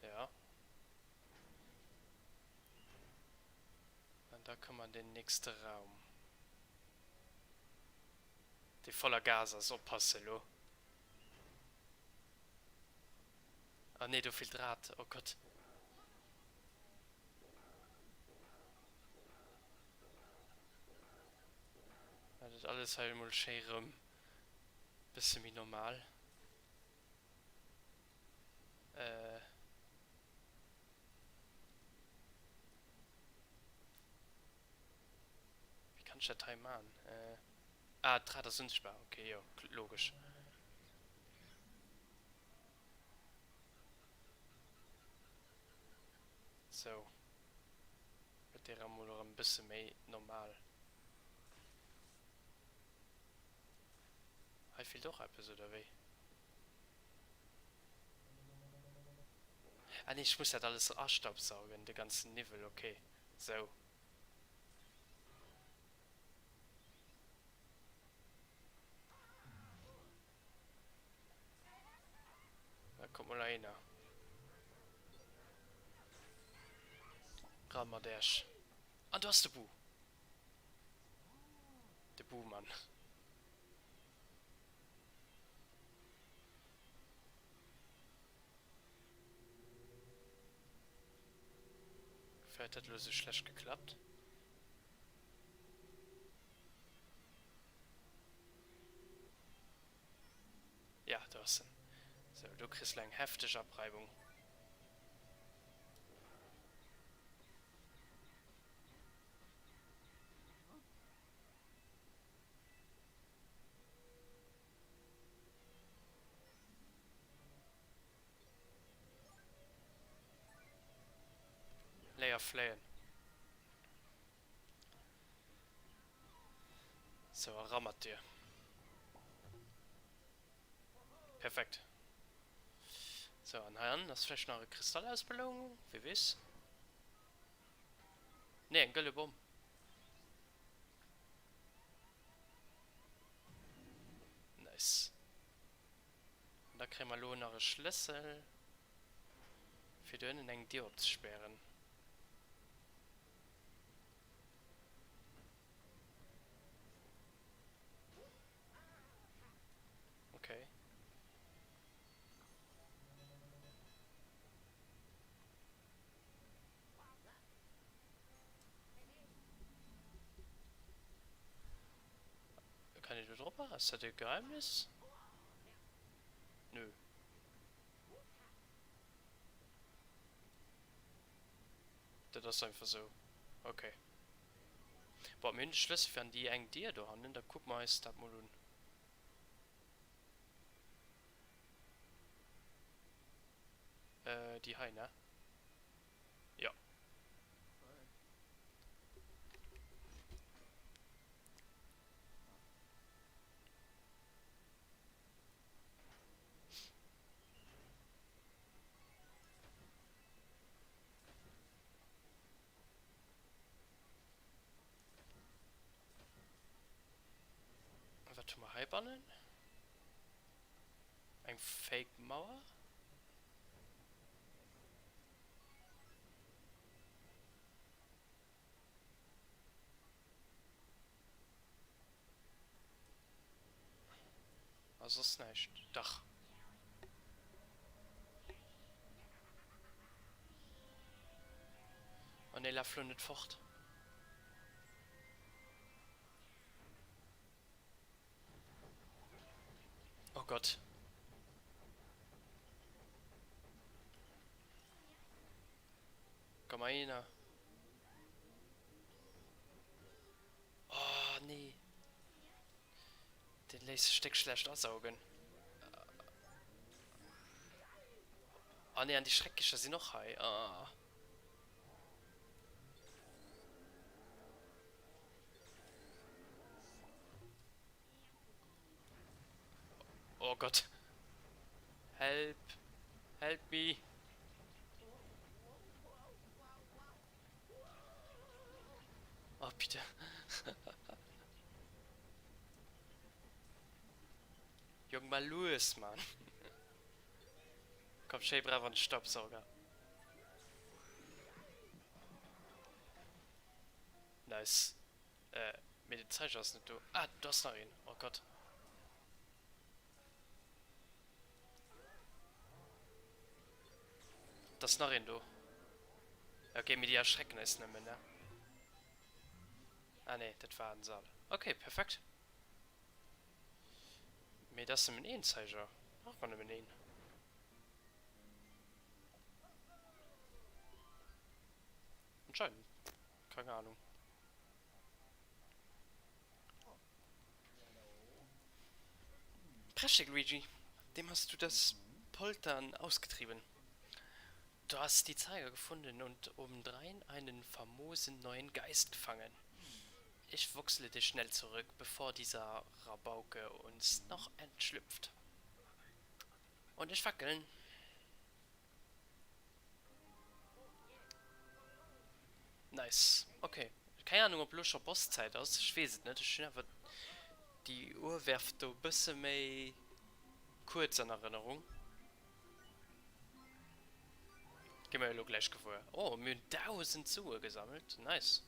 [SPEAKER 1] Ja. Und da kann man den nächsten Raum. Die voller Gas, also passe lo. Ah ne, du viel Draht, oh Gott. Ja, das alles halt mal schön bisschen wie normal. Äh. Wie kann ich das Teil machen? Ah, Draht ist unsichtbar. Okay, ja, logisch. So. Mit der Raum noch ein bisschen mehr normal. Halt viel doch etwas oder wie? Ah ne, ich muss halt alles ausstaubsaugen, den ganzen Nivel, okay. So. Da kommt mal einer. Rammer Dash. Ah, du hast den Bu. Der Bu-Mann. Vielleicht hat das so schlecht geklappt. Ja, du hast ihn. So, du kriegst lang heftige Abreibung. Leer Flayen. So, rammert dir. Perfekt. So, an Herrn, das ist vielleicht noch eine Kristallausbildung, wie wisst. Ne, ein Gölle Bumm. Nice. Und da kriegen wir noch einen Schlüssel. Für den einen Tür abzusperren. Okay. Kann ich da drüber? Ist das ein Geheimnis? Nö. Das ist einfach so. Okay. Boah, mir den Schlüssel für die eng dir da haben, da guck mal, ist das mal an. Die Hai, ne? Ja. Was tun wir Hai bannen? Ein Fake-Mauer? Also ist nicht. Dach. Und er läuft nicht fort. Oh Gott. Komm mal hin. Oh, nee. Den lässt Steck schlecht aussaugen. Ah, nee, an die Schreckische sind noch Hai. Ah. Oh Gott. Help. Help me. Oh, bitte. Jung, mal los, Mann. Komm, schön brav an den Staubsauger. Nice. Mit den Zeichen hast nicht du. Ah, du hast noch einen. Oh Gott. Das ist noch ein, du. Okay, mit die erschrecken ist nicht mehr, ne? Ah, ne, das war ein Saal. Okay, perfekt. Mir das ist ein Zeichen. Ach, man nimmt einen. Anscheinend. Keine Ahnung. Prächtig, Luigi. Dem hast du das Poltern ausgetrieben. Du hast die Zeiger gefunden und obendrein einen famosen neuen Geist gefangen. Ich wuchsle dich schnell zurück, bevor dieser Rabauke uns noch entschlüpft. Und ich fackeln. Nice. Okay. Keine Ahnung, ob bloß schon Bosszeit ist. Ich weiß es nicht. Ich finde einfach, die Uhr werft ein bisschen mehr kurz in Erinnerung. Gehen wir ja gleich vor. Oh, wir haben 1000 Zuhe gesammelt. Nice.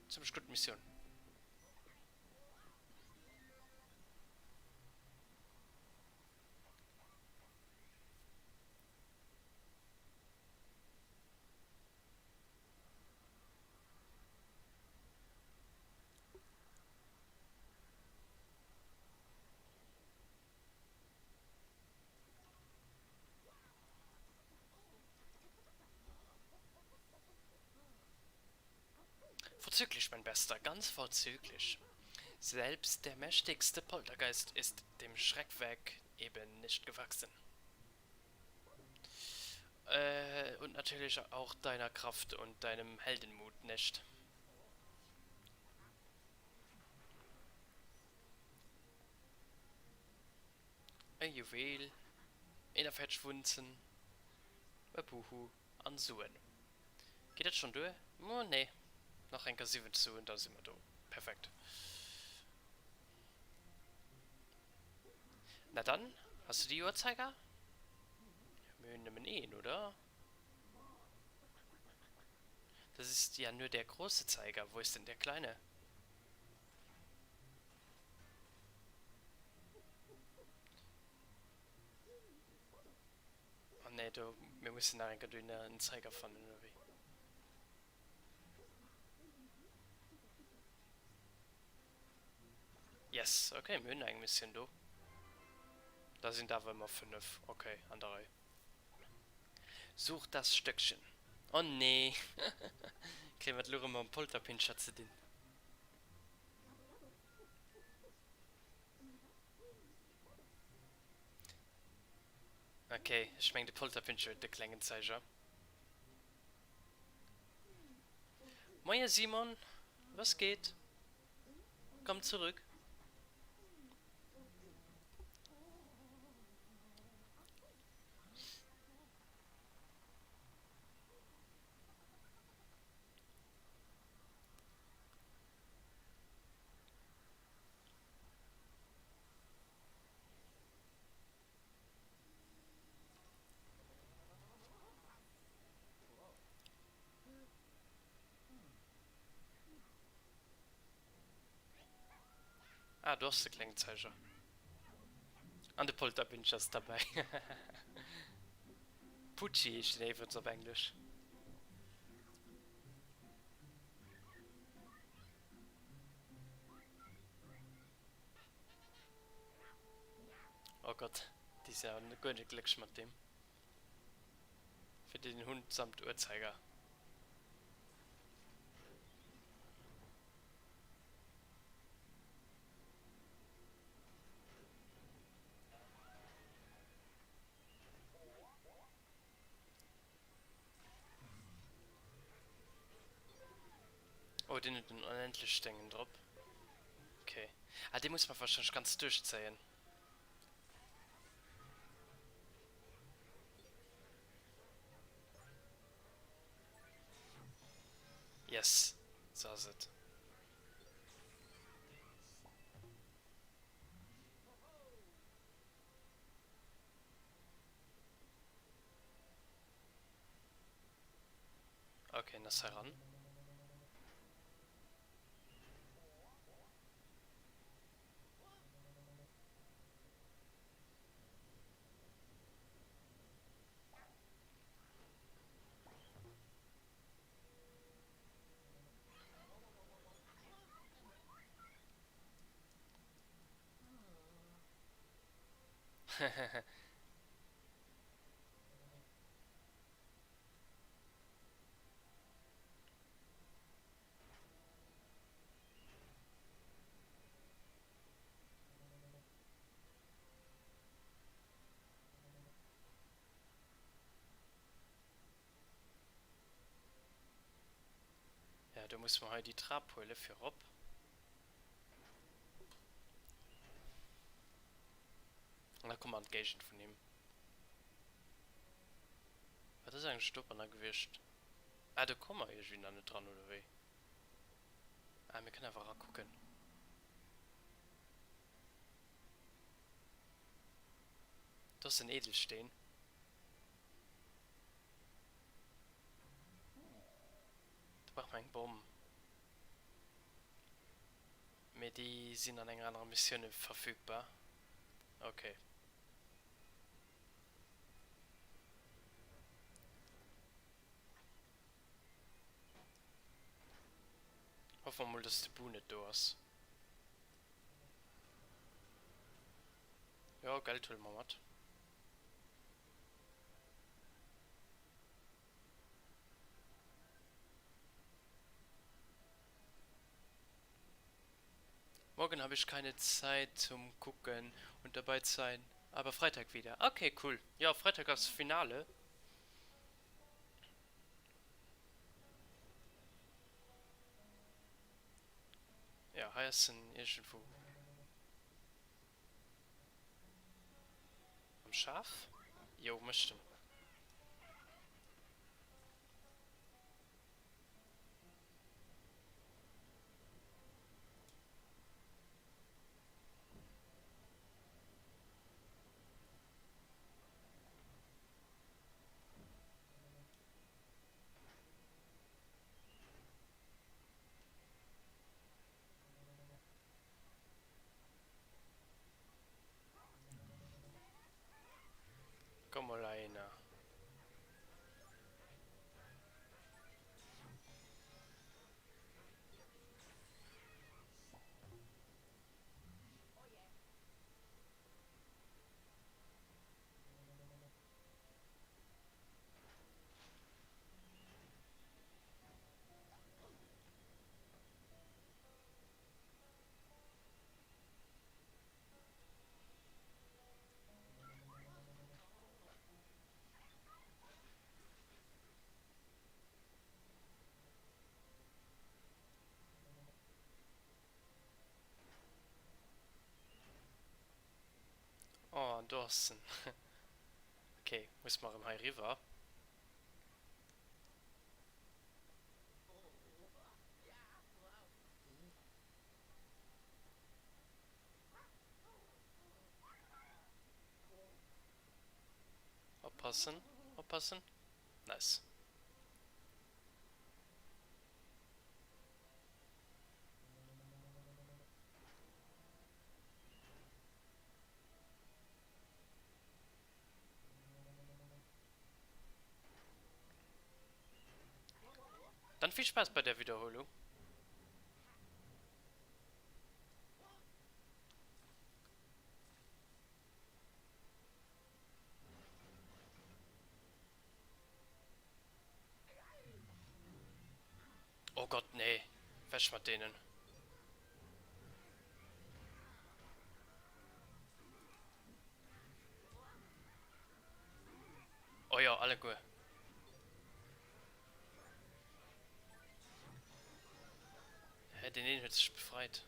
[SPEAKER 1] Ziemlich gute Mission. Vorzüglich, mein Bester, ganz vorzüglich. Selbst der mächtigste Poltergeist ist dem Schreckwerk eben nicht gewachsen. Und natürlich auch deiner Kraft und deinem Heldenmut nicht. Ein Juwel, einer Fettschwunzen, ein Buhu, an Suen. Geht das schon durch? Oh, nee. Noch ein K7 zu und da sind wir da. Perfekt. Na dann, hast du die Uhrzeiger? Wir nehmen ihn, oder? Das ist ja nur der große Zeiger. Wo ist denn der kleine? Oh ne, wir müssen da einen Zeiger von oder wie? Yes, okay, wir haben ein bisschen do. Da sind aber immer 5. Okay, andere. Such das Stöckchen. Oh nee. Kriegen wir Lure mal einen Polterpinscher zu den. Okay, ich meine, der Polterpinscher der Klangenzeiger. Moin Simon, was geht? Komm zurück. Ah, du hast den Klangenzeiger. Und der Polterpinscher ist dabei. Pucci steht einfach auf Englisch. Oh Gott, die ist ja eine gute Glück mit dem. Für den Hund samt Uhrzeiger. Oh, den hat den unendlich Stängen drauf. Okay. Ah, den muss man wahrscheinlich ganz durchzählen. Yes. So ist es. Okay, das heran. Ja, da muss man halt die Trabhöhle für Rob. Und da kommt man Engagement von ihm. Was ist eigentlich Stopper gewischt? Ah, da kommen wir irgendwie noch nicht dran, oder wie? Ah, wir können einfach gucken. Das ist ein Edelstein. Da braucht man einen Baum. Aber die sind an einer anderen Mission verfügbar. Okay. Hoffen wir mal, dass die Bu nicht da ist. Ja, Geld holen wir mit. Morgen habe ich keine Zeit zum Gucken und dabei sein. Aber Freitag wieder. Okay, cool. Ja, Freitag ist das Finale. Ja, heißen irgendwo. Am Schaf? Jo, möchte. Komm mal einer. an Dorsen. Okay, muss mal im High River. Aufpassen, aufpassen. Nice. Dann viel Spaß bei der Wiederholung. Oh Gott, nee. Wäsch mit denen. Oh ja, alle gut. Hä, den wird sich befreit.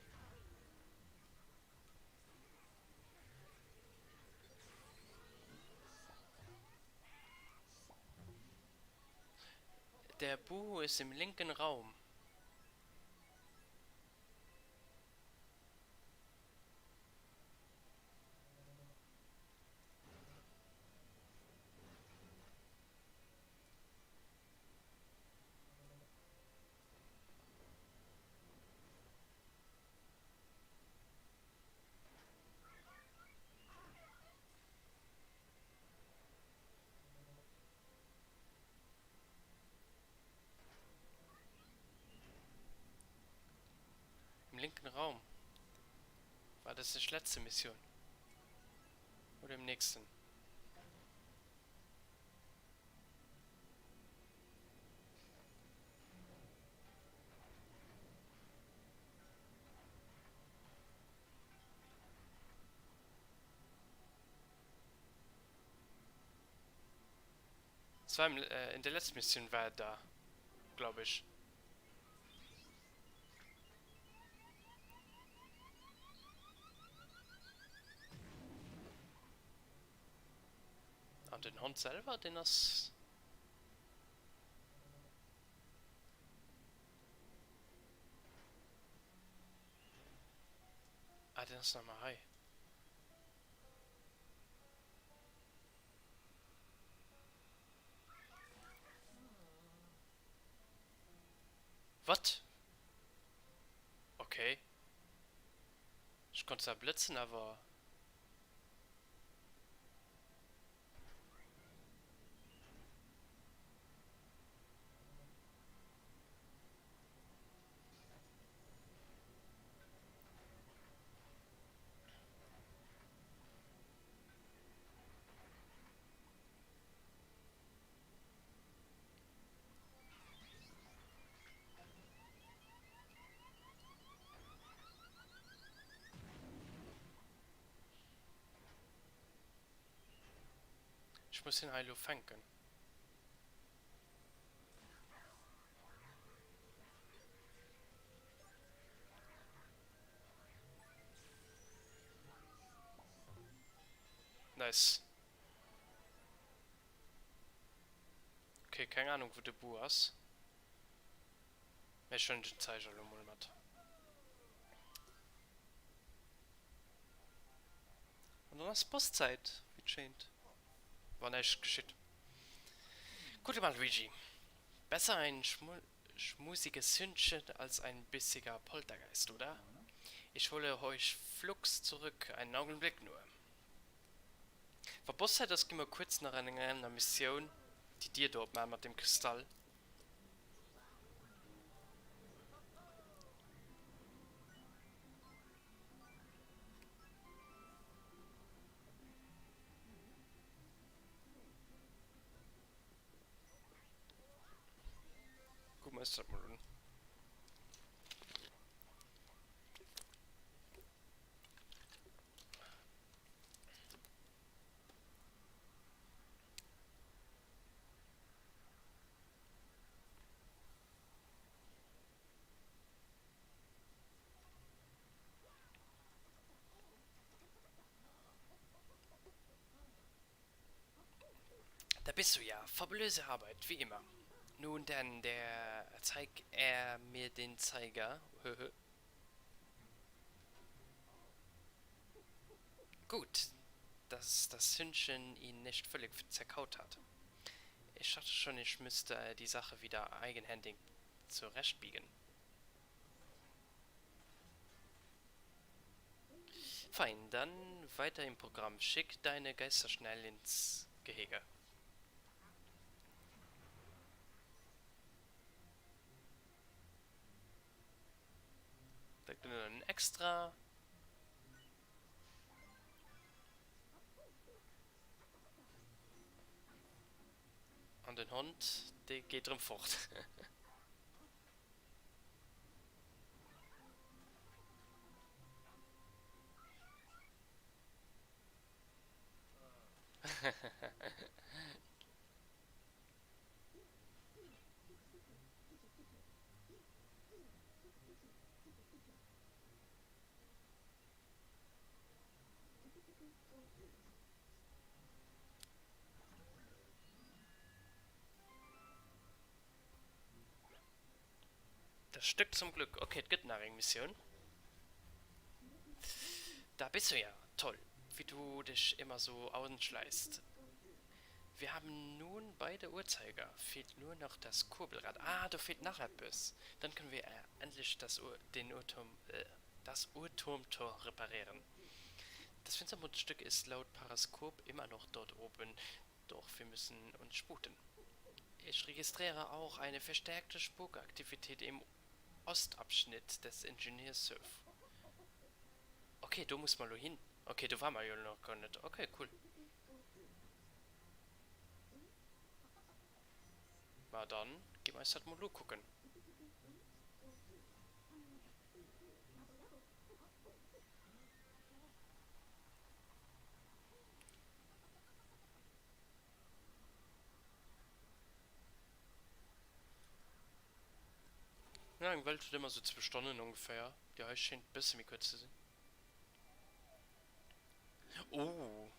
[SPEAKER 1] Der Bu ist im linken Raum. Im linken Raum. War das die letzte Mission? Oder im nächsten? Es war in der letzten Mission war er da, glaube ich. Und den Hund selber, den das... Ah, den ist nochmal high. Was? Okay. Ich konnte da blitzen, aber... Ich muss den Hilo fangen. Nice. Okay, keine Ahnung, wo der Bu ist. Mir schon den Zeiger hat. Und dann ist Postzeit, wie scheint. War nicht geschickt. Gute Mann, Luigi. Besser ein schmusiges Hündchen als ein bissiger Poltergeist, oder? Ich hole euch flugs zurück, einen Augenblick nur. Verbosst das gehen wir kurz nach einer Mission, die dir dort mal mit dem Kristall. Guck mal, ist das mal drin. bist du ja. Fabulöse Arbeit, wie immer. Nun denn, zeigt er mir den Zeiger. Gut, dass das Hündchen ihn nicht völlig zerkaut hat. Ich dachte schon, ich müsste die Sache wieder eigenhändig zurechtbiegen. Fein, dann weiter im Programm. Schick deine Geister schnell ins Gehege. Da gibt es ein extra. Und den Hund, der geht drum fort. Das Stück zum Glück. Okay, es gibt eine Mission. Da bist du ja. Toll. Wie du dich immer so ausschleißt. Wir haben nun beide Uhrzeiger. Fehlt nur noch das Kurbelrad. Ah, da fehlt noch etwas. Dann können wir endlich das Uhrturmtor reparieren. Das Finstermondstück ist laut Paraskop immer noch dort oben. Doch wir müssen uns sputen. Ich registriere auch eine verstärkte Spukaktivität im Ostabschnitt des Ingenieurs-Surf. Okay, du musst mal hin. Okay, du war mal ja noch gar nicht. Okay, cool. Na dann, geh mal das Modul gucken. Ja, in Welt wird immer so 2 Stunden ungefähr. Ja, ich scheint ein bisschen mehr kurz zu sein. Oh.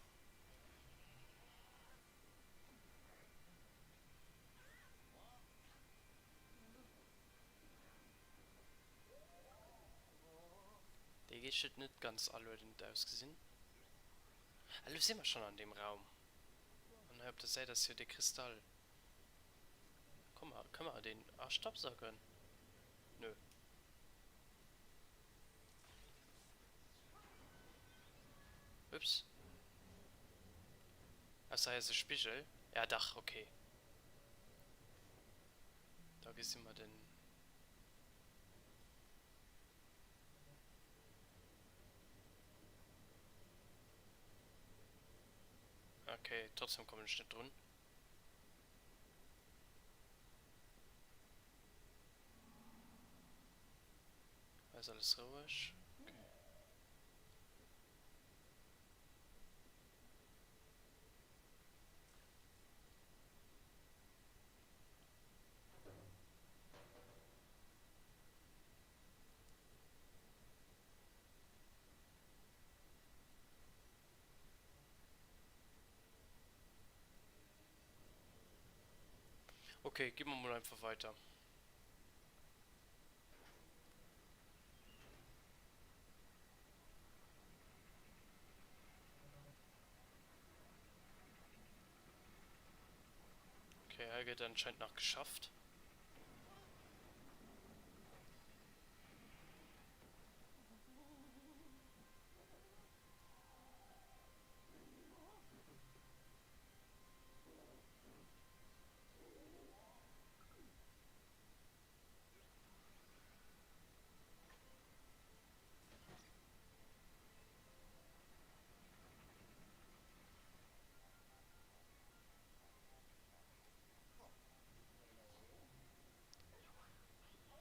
[SPEAKER 1] Der geht nicht ganz allerdings ausgesehen. Also sind wir schon an dem Raum. Und habt ihr seht, dass hier der Kristall. Komm mal, können wir den Staubsaugern? Nö. Ups. Achso, hier ist ein Spiegel. Ja, Dach, okay. Da gesehen wir den. Okay, trotzdem kommen wir nicht drin. Also alles ruhig. Okay. Okay, gehen wir mal einfach weiter. Okay, er geht anscheinend noch geschafft.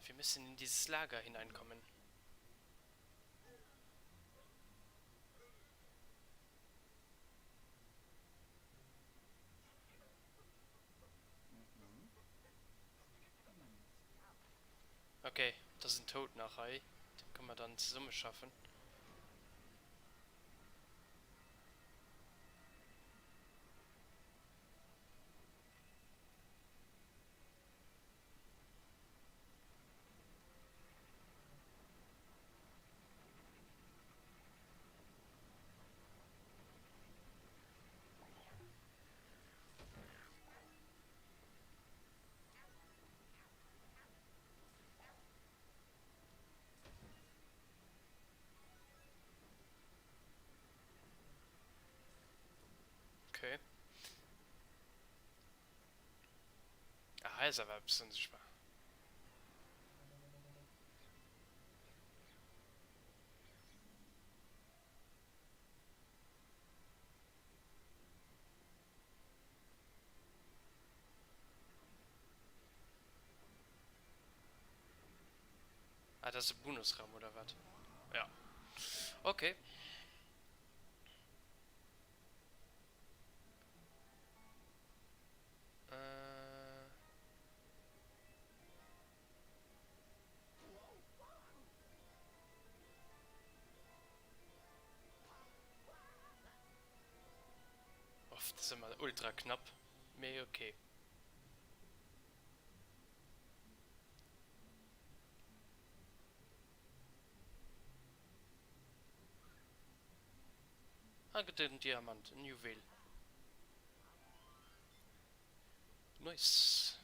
[SPEAKER 1] Wir müssen in dieses Lager hineinkommen. Okay, das ist ein Totenachei. Den können wir dann zusammen schaffen. Okay. Aha, ist aber besonders unsichtbar. Ah, das ist ein Bonusraum oder was? Ja. Okay. Äh. Oft ist immer ultra knapp. Mehr okay. Ah, den Diamant, ein Juwel. Nice.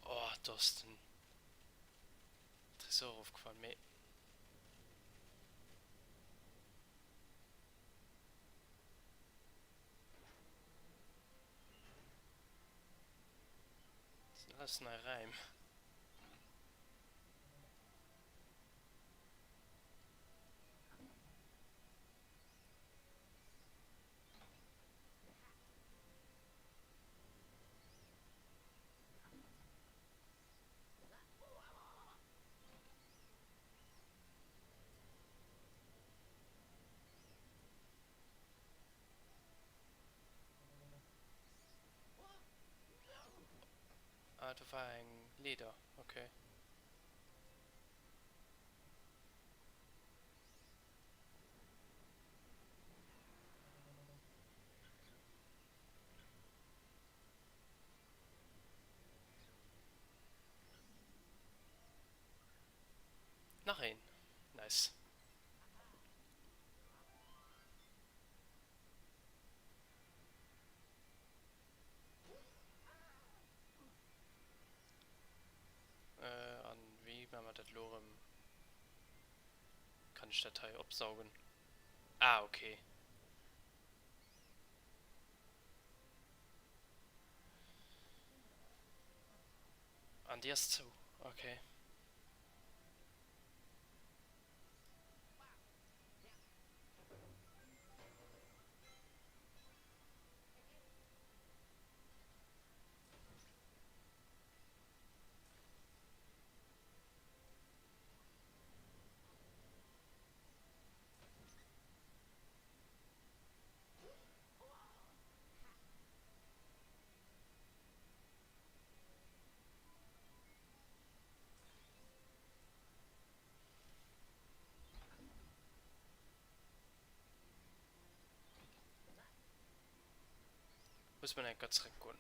[SPEAKER 1] Oh, da ist ein Tresor aufgefallen. Mehr. Das sind alles neue Reim. Ah, da war ein Leder. Okay. Nach ein. Nice. An wie wenn man das Lorem kann ich Datei absaugen. Ah, okay. An der ist zu. Okay. Muss man einen Gott zurückgehen.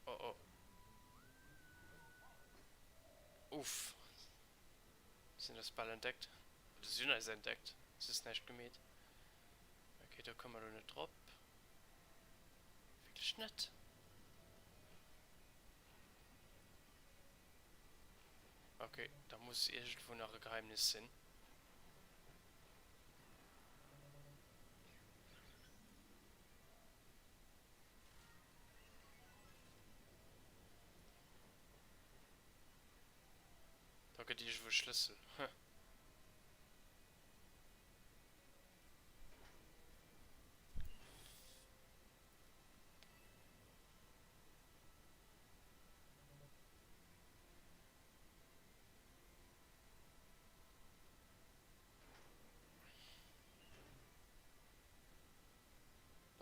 [SPEAKER 1] Oh oh. Uff. Sind das Ball entdeckt? Das Sühner ist entdeckt. Das ist nicht gemäht. Okay, da kommen wir doch nicht drauf. Wirklich nicht. Okay, da muss irgendwo noch ein Geheimnis sein. Da geht ich wohl Schlüssel. Hm.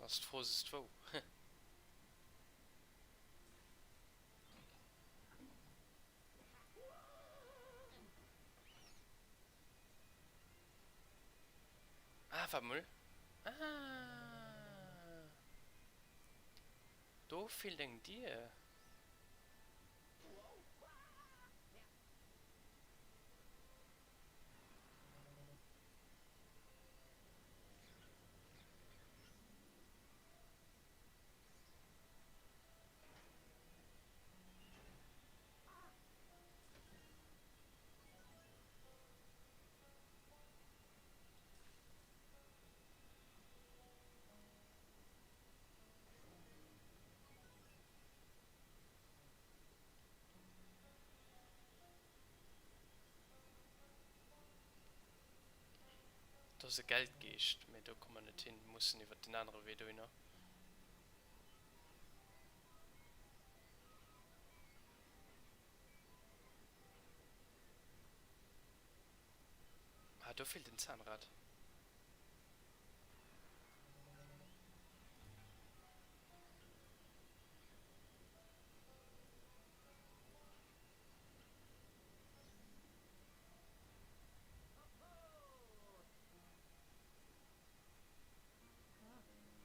[SPEAKER 1] Was du froh ist, wo? Ah, warte mal. Ah. Da fehlt denn dir? Da ist ein Geldgeist. Aber da kommen wir nicht hin. Wir müssen über den anderen Weg hin. Ah, da fehlt ein Zahnrad.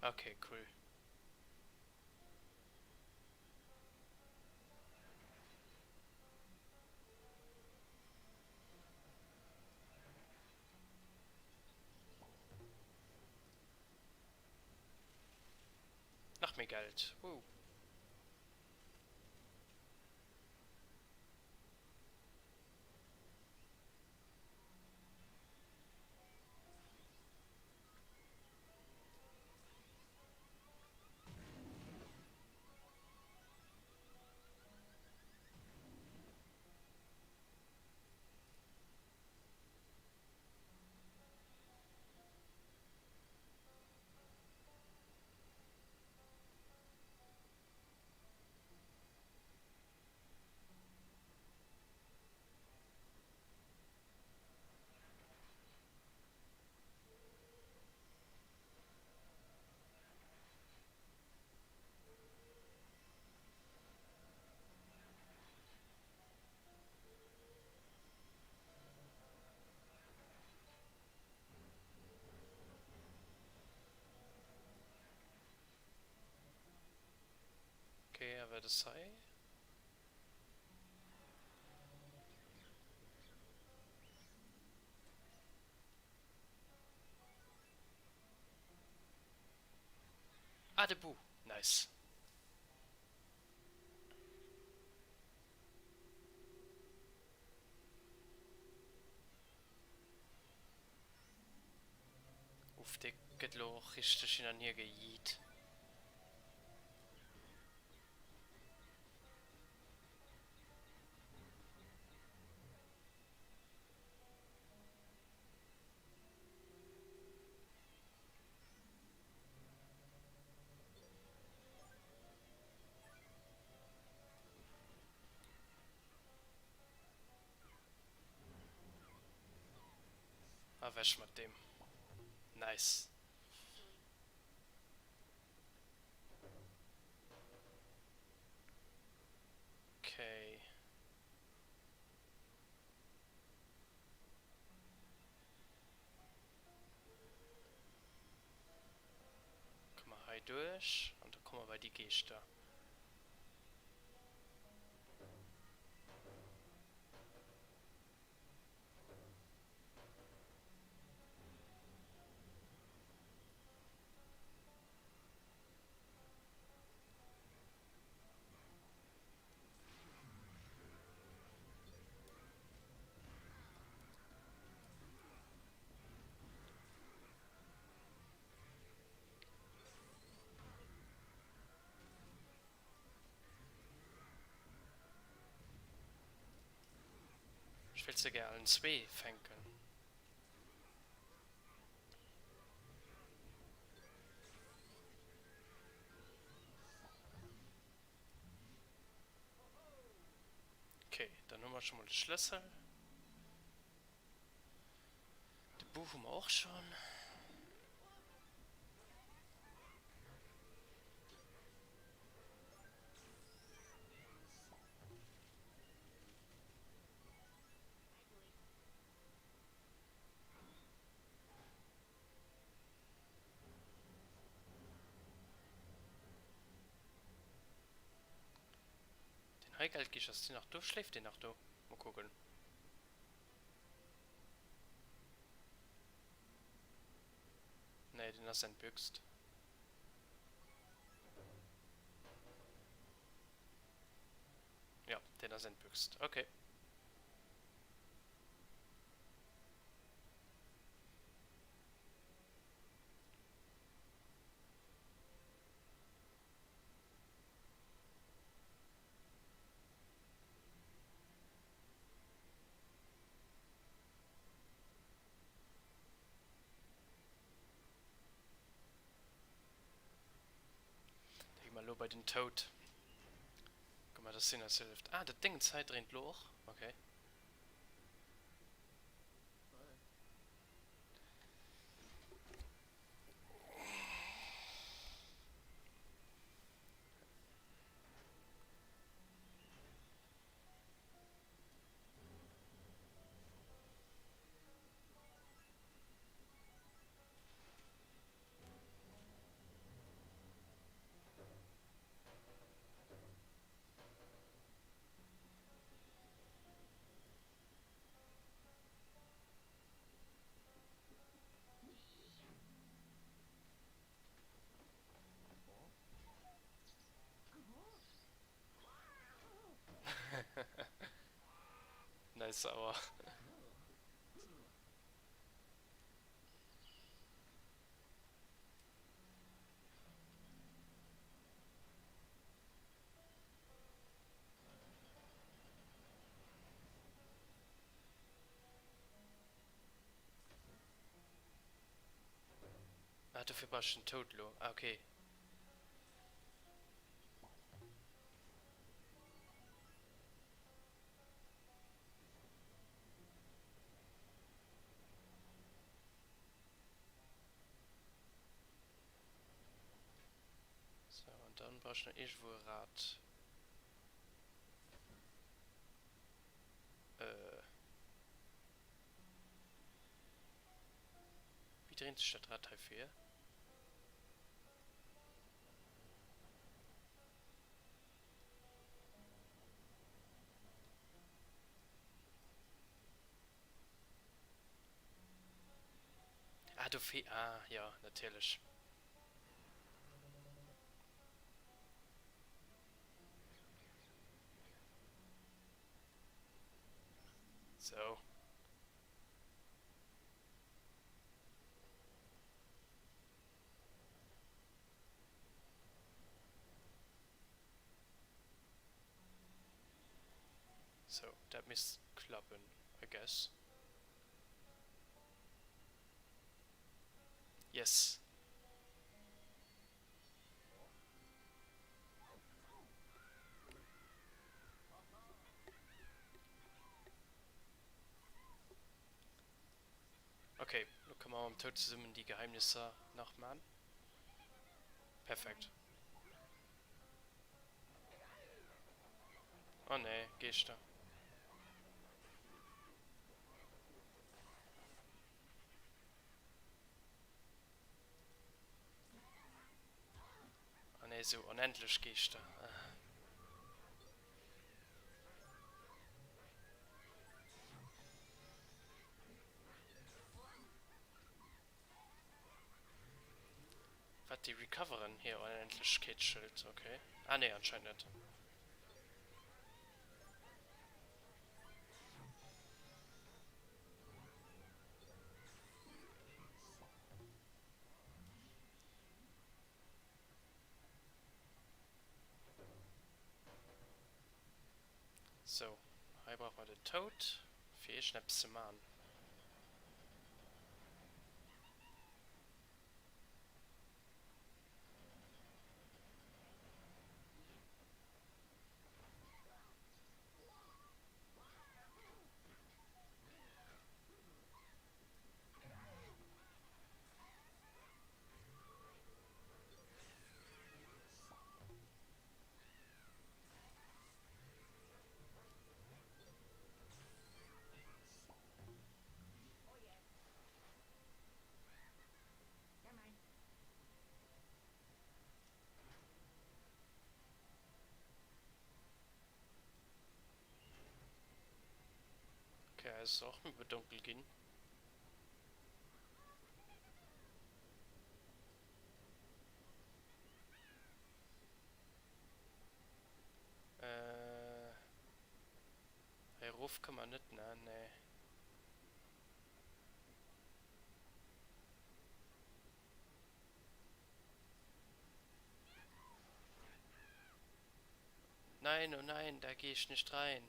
[SPEAKER 1] Okay, cool. Noch mehr Geld. Okay, aber das sei. Ah, der Bu. Nice. Auf der geht noch richtig in der Nähe gejiet. Ah, wäsch mit dem. Nice. Okay. Kommen wir hier durch. Und dann kommen wir bei die Geste. Ich will sie gerne zwei fängen. Okay, dann haben wir schon mal den Schlüssel. Das Buch haben wir auch schon. Hey, Geld, gehst du nach du? Schläft die nach du? Mal gucken. Nee, den hast du entbüchst. Ja, den hast du entbüchst. Okay. Denk mal nur bei den Toad. Guck mal, das Ding, das hilft. Ah, das Ding Zeit dreht Loch. Okay. Nice, aber. Ah, dafür brauchst du einen Toad, Lo. Ah, okay. So, und dann brauchst du noch irgendwo ein Rad. Äh. Wie dreht sich das Rad hier? Ah, du fe. Ah, ja, natürlich. So. So, that misst klappen, I guess. Yes. Okay, nun können wir am Tod zusammen die Geheimnisse nachmachen. Perfekt. Oh ne, gehst du. Oh ne, so unendlich gehst du. Was, die recoveren hier Unendlichkeitsschild, okay. Ah ne, anscheinend nicht. So, hier brauchen wir den Tod. Viel Schnäpse machen. es auch über dunkel gehen. Hey, Ruf kann man nicht, ne? Nee. Nein, oh nein, da gehe ich nicht rein.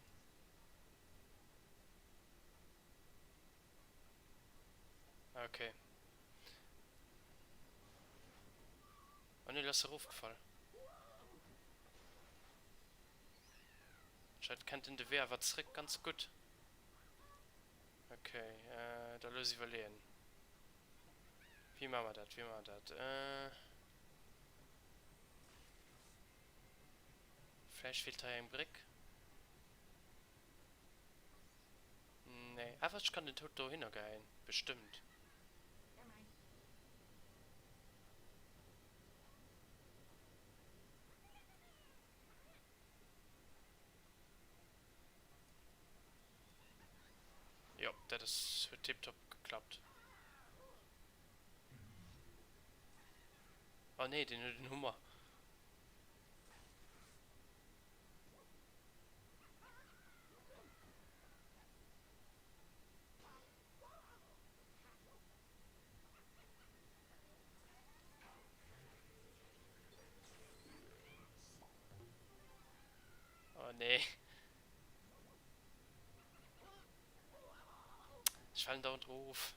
[SPEAKER 1] Okay. Oh ne, lass der Ruf gefallen. Scheint kennt in der Wehr, war zurück ganz gut. Okay, da löse ich verlieren. Wie machen wir das? Wie machen wir das? Vielleicht fehlt da ein Brick. Nee, aber ich kann den Tod da hingehen. Bestimmt. Ja, das ist tipptopp geklappt. Oh nee, den Hummer. Oh nee. Ich falle da und ruf.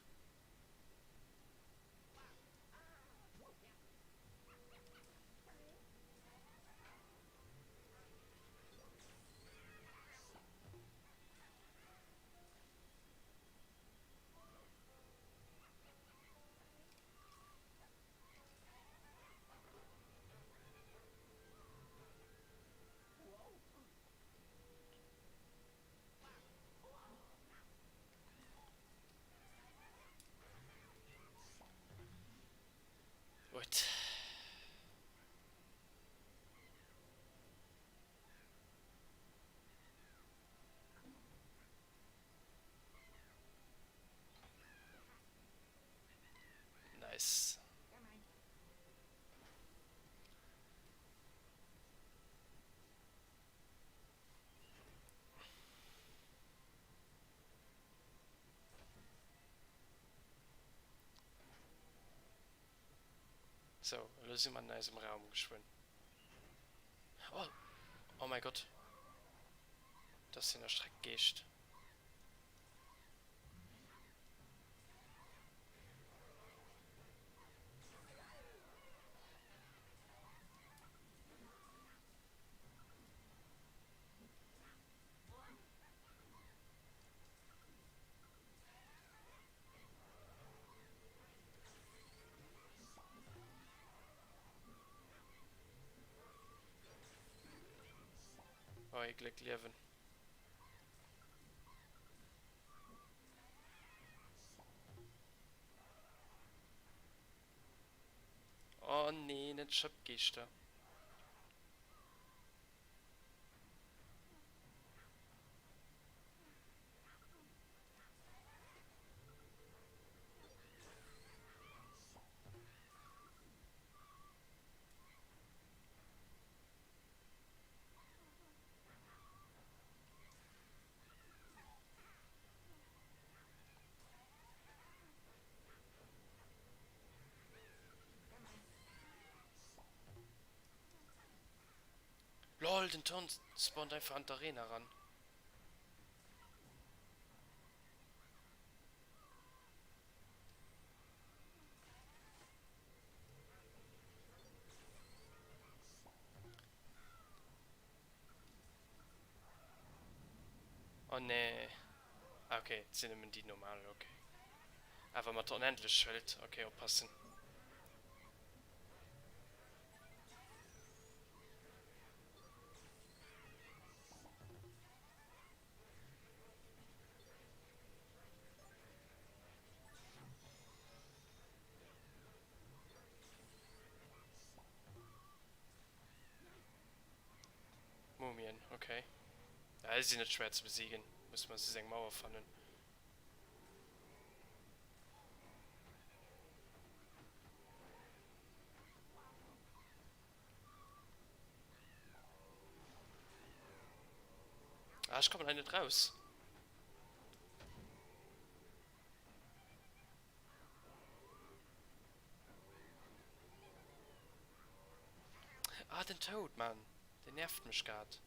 [SPEAKER 1] Gut. Nice. So, löse ich mal nice im Raum geschwind. Oh, oh mein Gott. Das ist in der Strecke geht. Oh, ich leg Leben. Oh nee, nicht Schöpfgeister. Lol, den Ton spawnt einfach an der Arena ran. Oh nee. Ah, okay, jetzt sind immer die normal, okay. Aber man unendlich schwellt. Okay, aufpassen. Mumien, okay. Ja, ist sie nicht schwer zu besiegen. Muss man sie sagen, Mauer fangen. ich komme da nicht raus. Ah, den Tod, Mann. Der nervt mich grad.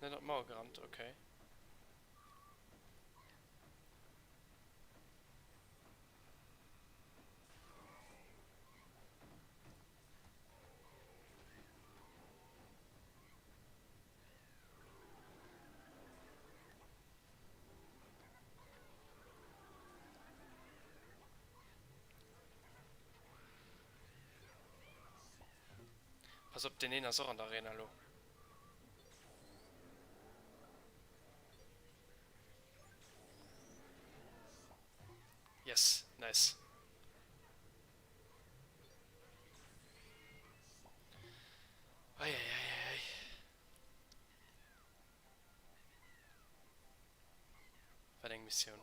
[SPEAKER 1] Nicht auf Mauer gerannt, okay. Pass auf, den einer so an der Arena, lo. Yes, nice. Eieieiei. War eine Mission.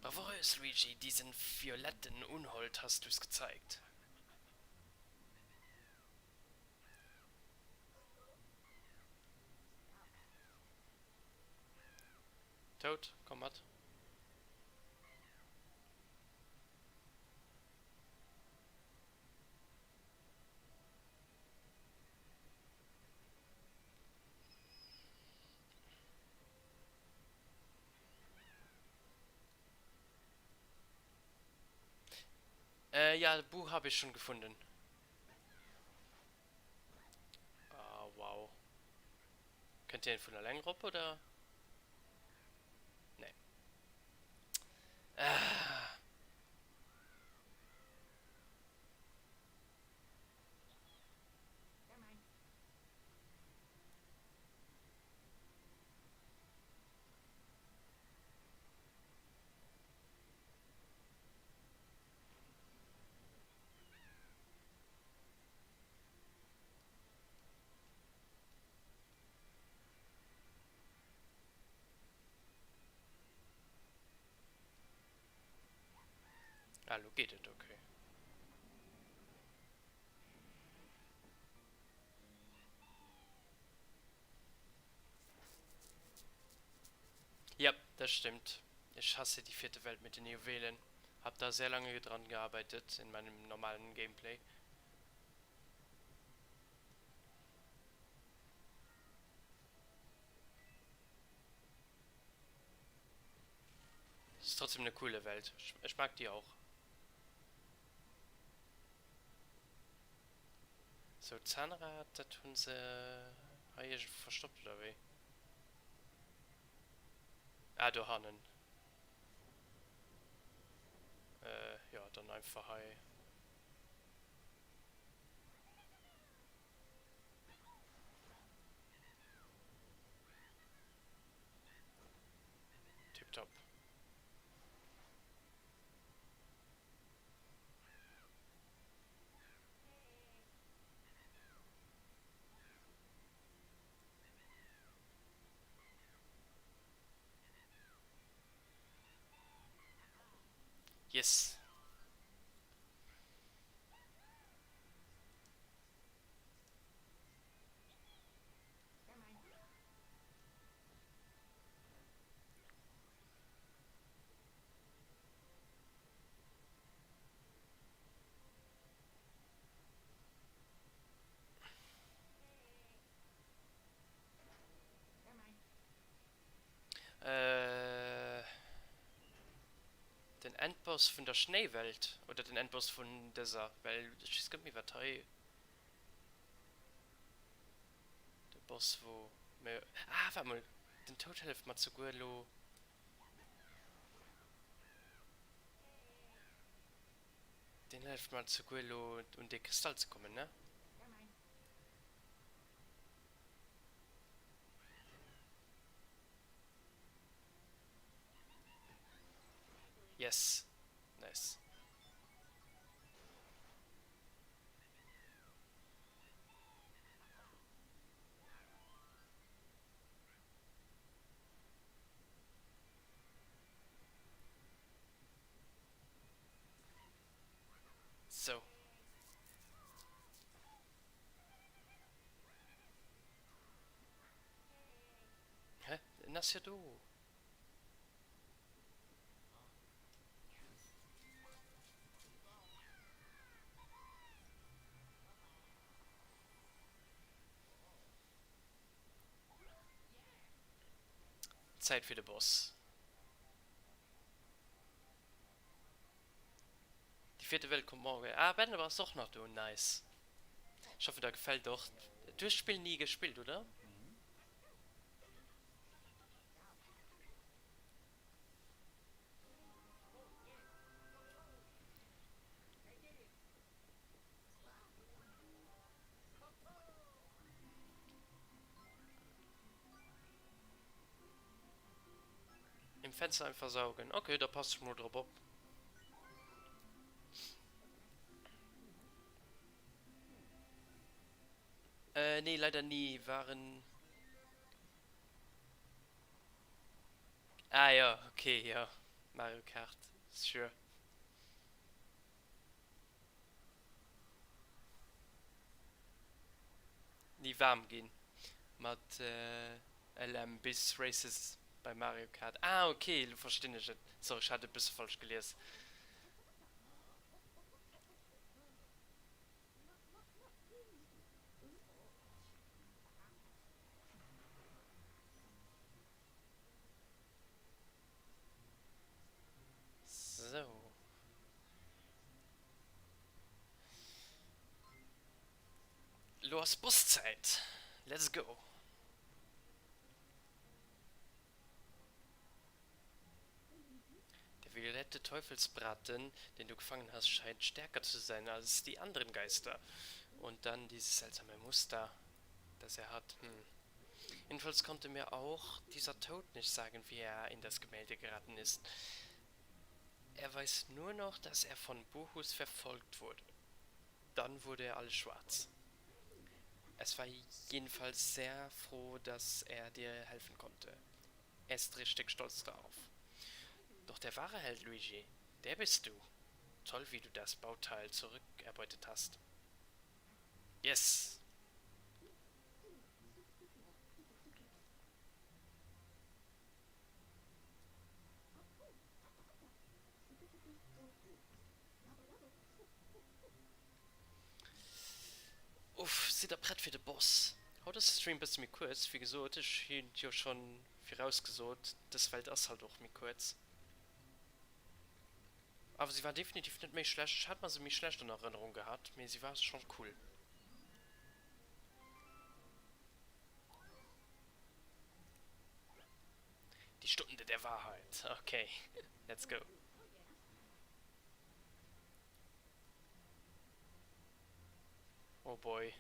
[SPEAKER 1] Bravourös, Luigi, diesen violetten Unhold hast du's gezeigt. Toad, komm mat. Ja, Buch habe ich schon gefunden. Ah, wow. Könnt ihr ihn von der Länge ab, oder? Nee. Ah, hallo, geht es, okay. Ja, das stimmt. Ich hasse die vierte Welt mit den Juwelen. Hab da sehr lange dran gearbeitet in meinem normalen Gameplay. Ist trotzdem eine coole Welt. Ich mag die auch. So, Zahnrad, das tun sie. Hier verstopft oder wie? Ah, du Hannen. Ja, dann einfach hi. Tipptopp. Yes. Den Endboss von der Schneewelt oder den Endboss von dieser, weil es gibt mir was der Boss wo warte mal, den Tod hilft mal zu Guelo. Den hilft mal zu Guelo und den Kristall zu kommen, ne? Yes. Nice. So. Hä? Das ja du. Zeit für den Boss. Die vierte Welt kommt morgen. Ah, Ben war es doch noch du. Nice. Ich hoffe, da gefällt doch. Du hast das Spiel nie gespielt, oder? Im Fenster einfach saugen. Okay, da passt schon nur drauf. Nee, leider nie. Waren. Ah ja, okay, ja. Mario Kart. Sure. Nie warm gehen. Mit LM bis Races bei Mario Kart. Ah, okay, du verstehst nicht. Sorry, ich hatte ein bisschen falsch gelesen. So. Los, Buszeit. Let's go. Der violette Teufelsbraten, den du gefangen hast, scheint stärker zu sein als die anderen Geister. Und dann dieses seltsame Muster, das er hat. Jedenfalls konnte mir auch dieser Tod nicht sagen, wie er in das Gemälde geraten ist. Er weiß nur noch, dass er von Buhus verfolgt wurde. Dann wurde er alles schwarz. Es war jedenfalls sehr froh, dass er dir helfen konnte. Er ist richtig stolz darauf. Doch der wahre Held, Luigi, der bist du. Toll, wie du das Bauteil zurückerbeutet hast. Yes! Uff, sieht er brett für den Boss. Haut das Stream bis mir kurz, wie gesagt, ich habe ja schon vorausgesucht, das Feld ist halt auch mir kurz. Aber sie war definitiv nicht mehr schlecht, ich hatte mal sie mich schlecht in Erinnerung gehabt, aber sie war schon cool. Die Stunde der Wahrheit, okay, let's go. Oh boy.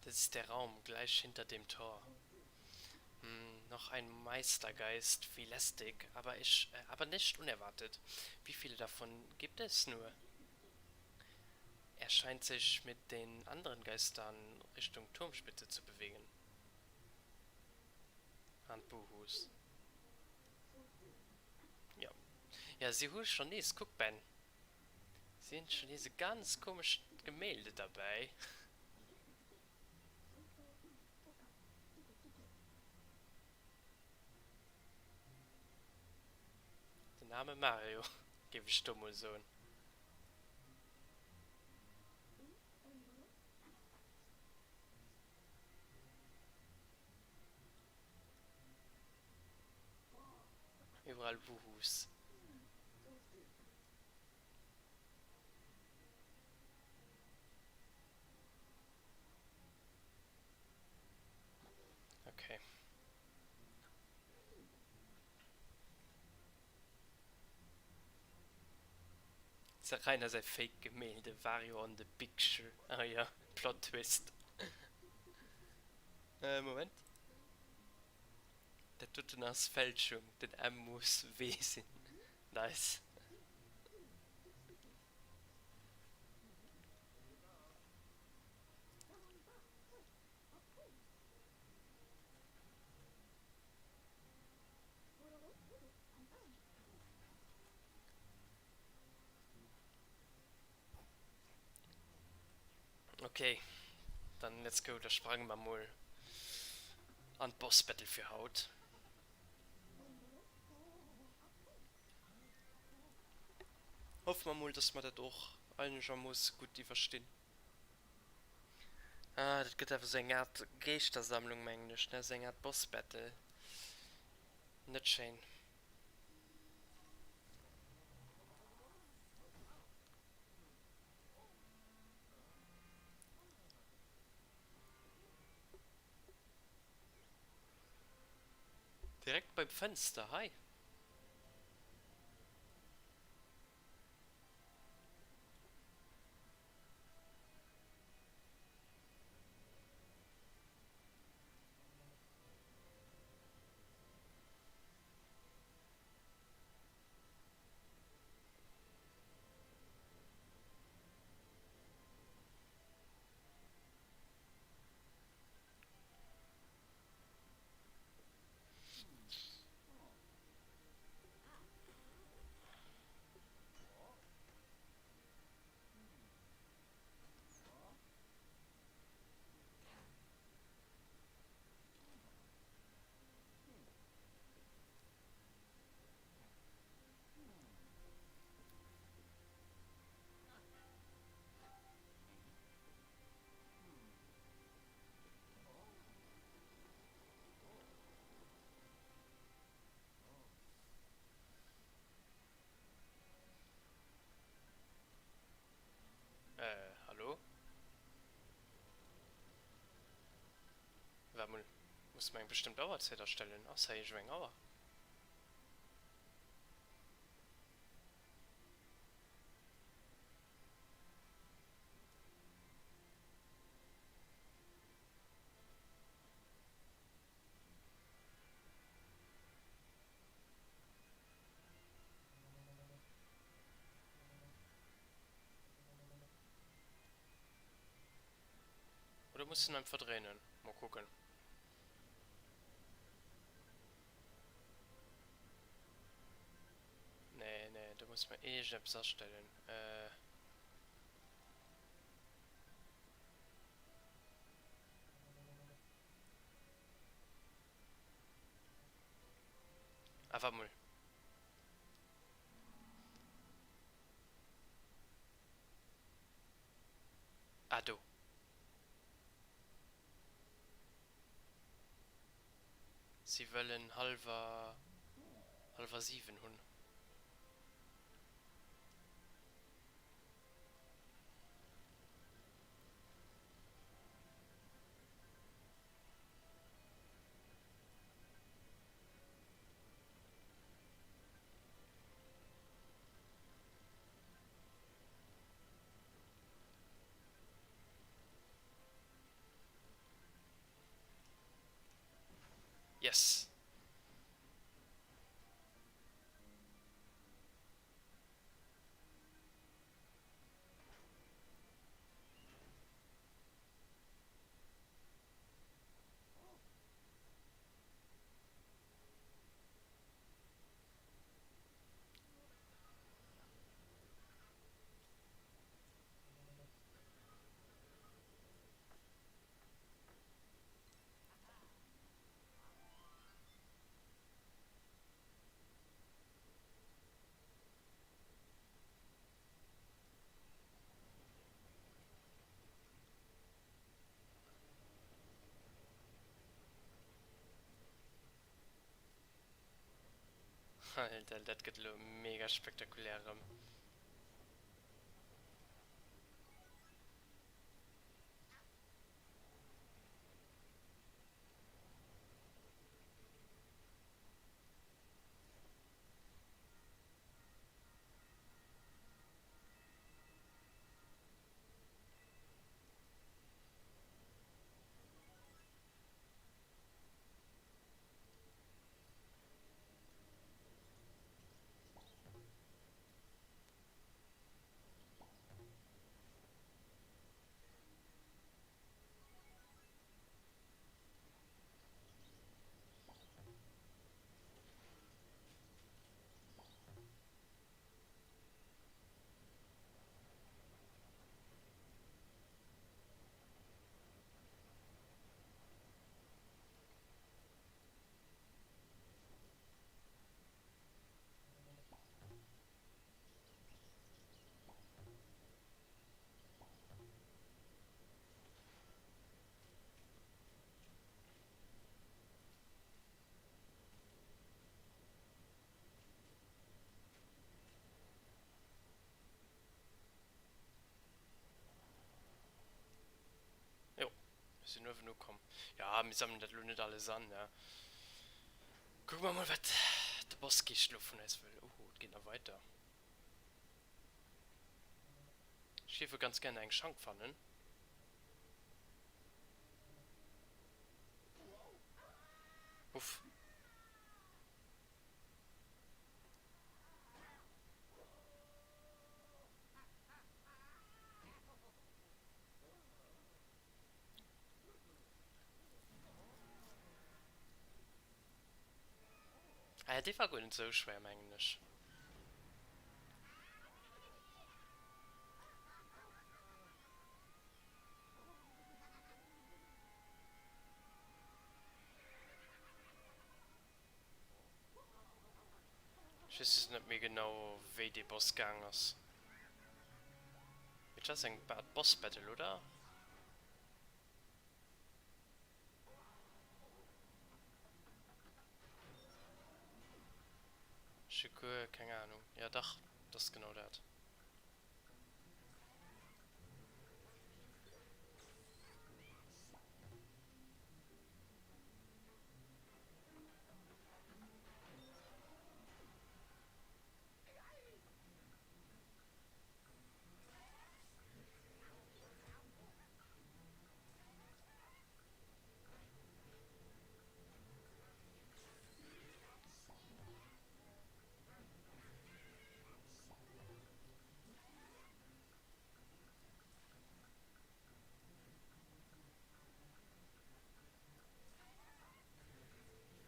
[SPEAKER 1] Das ist der Raum gleich hinter dem Tor. Noch ein Meistergeist, wie lästig, aber nicht unerwartet. Wie viele davon gibt es nur? Er scheint sich mit den anderen Geistern Richtung Turmspitze zu bewegen. Handbuchus. Ja. Ja, sie hust schon nichts. Guck, Ben. Sind schon diese ganz komischen Gemälde dabei. Der Name Mario. Gebe ich dumm und so. Überall Wuhus. Rainer sei Fake-Gemälde, Wario on the Picture. Ah ja, Plot-Twist. Moment. Der tut dann als Fälschung, den M muss W sein. Nice. Okay, dann let's go, da sprangen wir mal an Boss-Battle für Haut. Hoffen wir mal, dass man das auch allen schon muss gut die verstehen. Ah, das gibt einfach so eine Art Geistersammlung, Englisch, ne? So eine Art Boss-Battle. Nicht schön. Direkt beim Fenster, hi. Hallo? Warte mal, muss man bestimmt auch Zeit erstellen. Ach, sei ich wegen aber. Oder musst du ihn einfach drehen? Mal gucken. Nee, nee, da muss man eh selbst erstellen. Einfach mal. Ah, du. Sie wollen halber 7 hun. Yes. Alter, das geht mega spektakulär. sind nur nur kommen. Ja, wir sammeln das nicht alles an, ja. Gucken wir mal, was der Boss geht von uns will. Oh, geht noch weiter. Ich würde ganz gerne einen Schank fangen. Uff. Ah, ja, die war gut nicht so schwer im Englisch. Ich weiß nicht mehr genau, wie die Boss gegangen ist. Ist das ein Boss-Battle, oder? Schicke, keine Ahnung. Ja, doch, das ist genau das.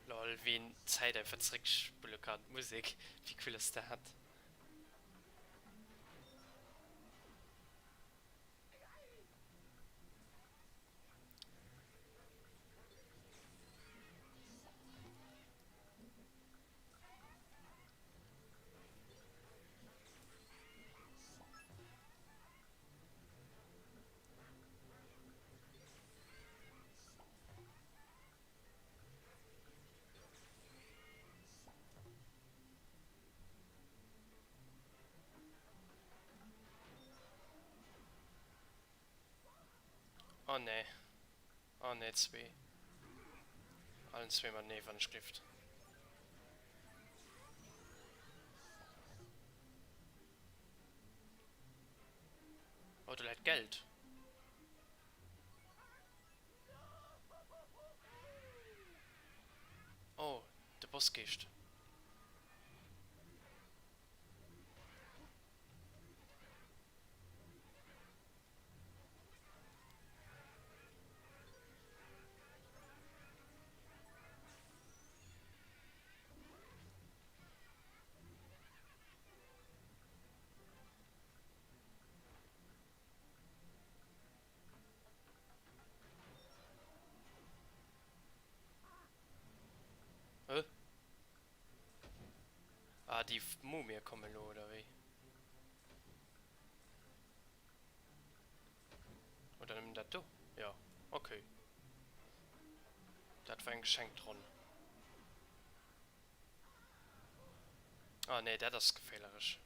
[SPEAKER 1] Lol, wie in Zeit einfach zurückspielen kann. Musik, wie cool es da hat. Oh ne, oh ne, zwei. Allen zweimal ne von Schrift. Oh, du leid Geld. Oh, der Boss geht. Hä? Ah, die Mumie kommen lo, oder wie? Oder nimm das du? Ja, okay. Das war ein Geschenk dran. Ah ne, das ist gefährlich.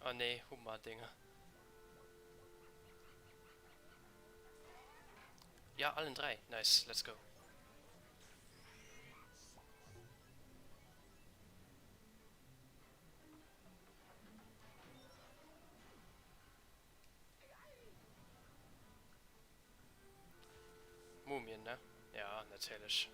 [SPEAKER 1] Ah ne, Hummer-Dinger. Ja, allen drei. Nice, let's go. Mumien, ne? Ja, natürlich.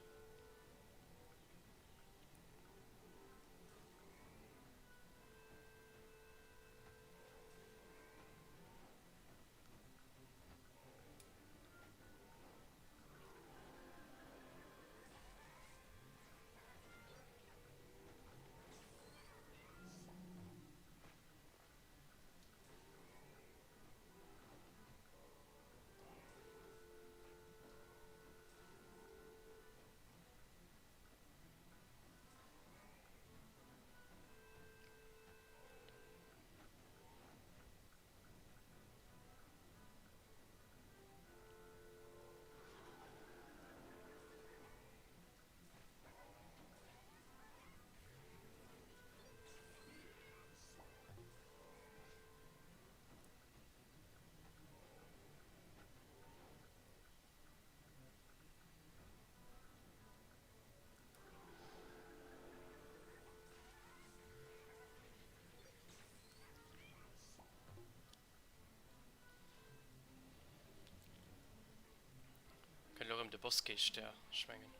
[SPEAKER 1] Boss gehst, ja, schmengen.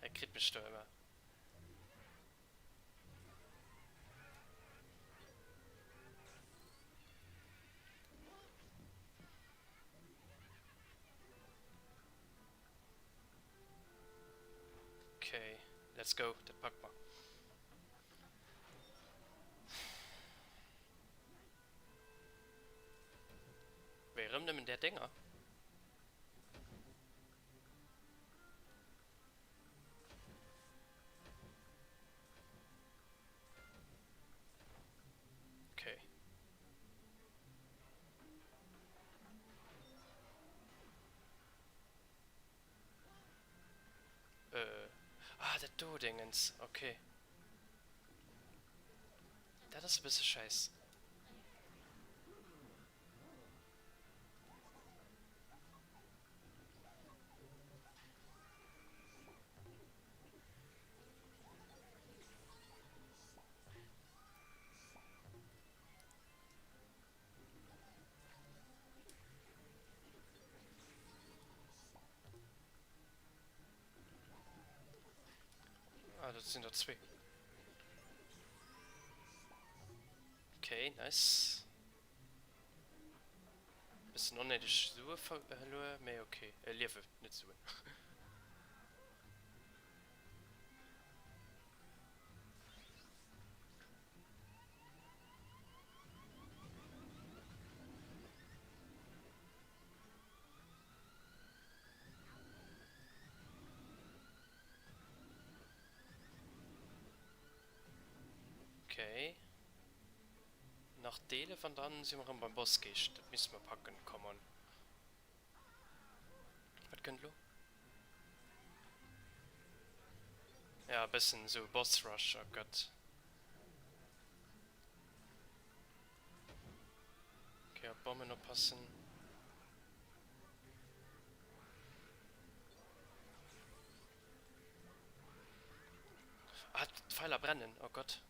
[SPEAKER 1] Er kriegt mich da immer. Okay, let's go, das packt man. Warum nehmen der Dinger? Okay. Der Do-Dingens, okay. Das ist ein bisschen scheiße. Ah, das sind da zwei. Okay, nice. Bisschen unnötig Suhe verloren, mehr okay. Liefe, nicht Suhe. Okay. Nach Dele von dann sind wir beim Boss gehst. Das müssen wir packen, come on. Was könnt du? Ja, ein bisschen so Boss Rush, oh Gott. Okay, auf Bombe noch passen. Ah, Pfeiler brennen, oh Gott.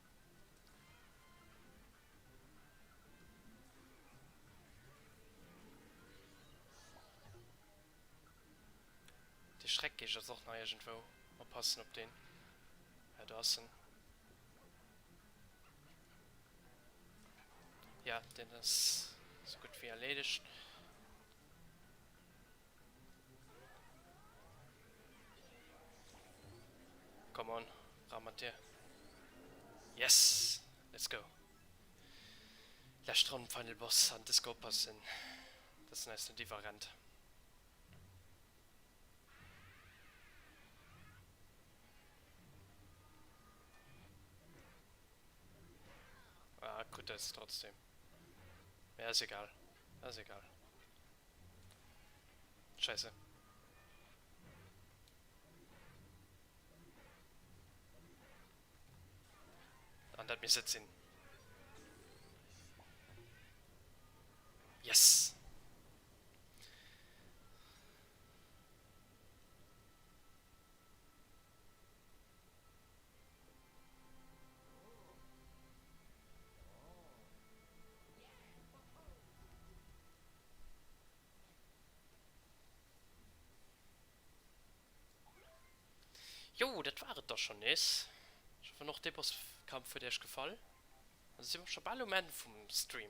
[SPEAKER 1] Die Schreck ist jetzt auch noch irgendwo. Mal passen auf den. Ja, da ist ein. Ja, den ist so gut wie erledigt. Come on, Ramatir. Yes! Let's go. Lastron Final Boss an das passen. Das ist eine Variante. Ah, gut, das ist trotzdem. Ja, ist egal. Ist egal. Scheiße. Und das müsste jetzt hin. Yes! Jo, das war es doch schon, ist. Ich hoffe noch, der Bosskampf für dich gefallen. Also sind wir schon bald am Ende vom Stream.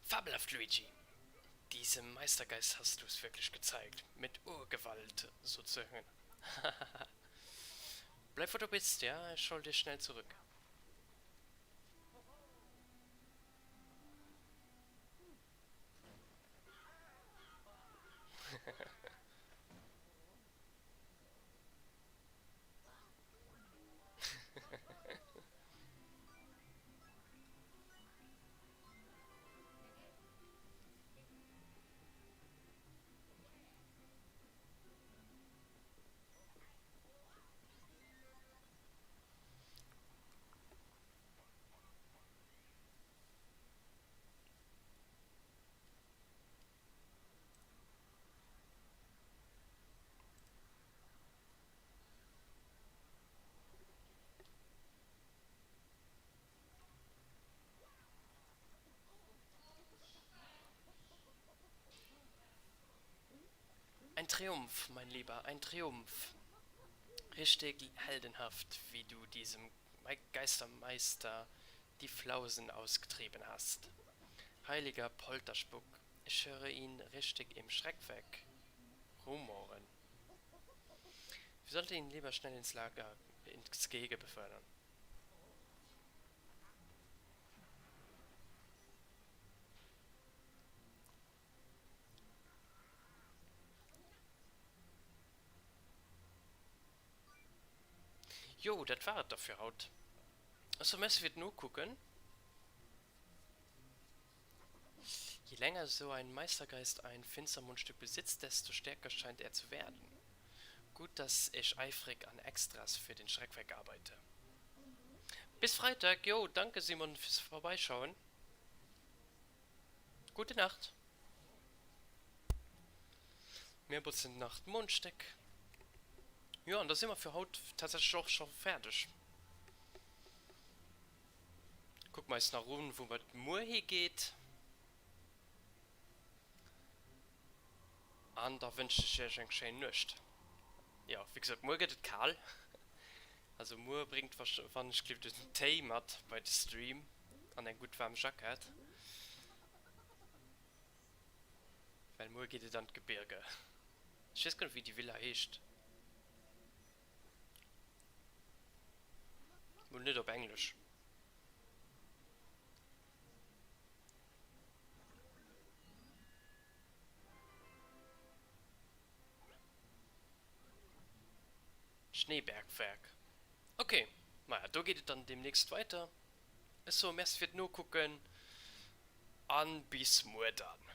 [SPEAKER 1] Fabelhaft, Luigi. Diesem Meistergeist hast du es wirklich gezeigt. Mit Urgewalt, sozusagen. Bleib, wo du bist, ja? Ich hol dich schnell zurück. Ein Triumph, mein Lieber, ein Triumph. Richtig heldenhaft, wie du diesem Geistermeister die Flausen ausgetrieben hast. Heiliger Polterspuck, ich höre ihn richtig im Schreckwerk rumoren. Wir sollten ihn lieber schnell ins Lager, ins Gehege befördern. Jo, das war es dafür haut. Also müssen wir nur gucken. Je länger so ein Meistergeist ein Finstermundstück besitzt, desto stärker scheint er zu werden. Gut, dass ich eifrig an Extras für den Schreckwerk arbeite. Bis Freitag, jo, danke Simon fürs Vorbeischauen. Gute Nacht. Mehrprozent Nacht Mundsteck. Ja, und da sind wir für heute tatsächlich auch schon fertig. Guck mal jetzt nach oben, wo man Mur hier geht. Und da wünsche ich euch ein schön nichts. Ja, wie gesagt, Mur geht es kahl. Also Mur bringt wahrscheinlich den Tee mit bei dem Stream. An ein gut warmes Jacket. Weil Mur geht es an das Gebirge. Ich weiß gar nicht, wie die Villa heißt. Und nicht auf Englisch. Schneebergwerk. Okay, naja, da geht es dann demnächst weiter. So, merci fürs nur gucken. An bis morgen.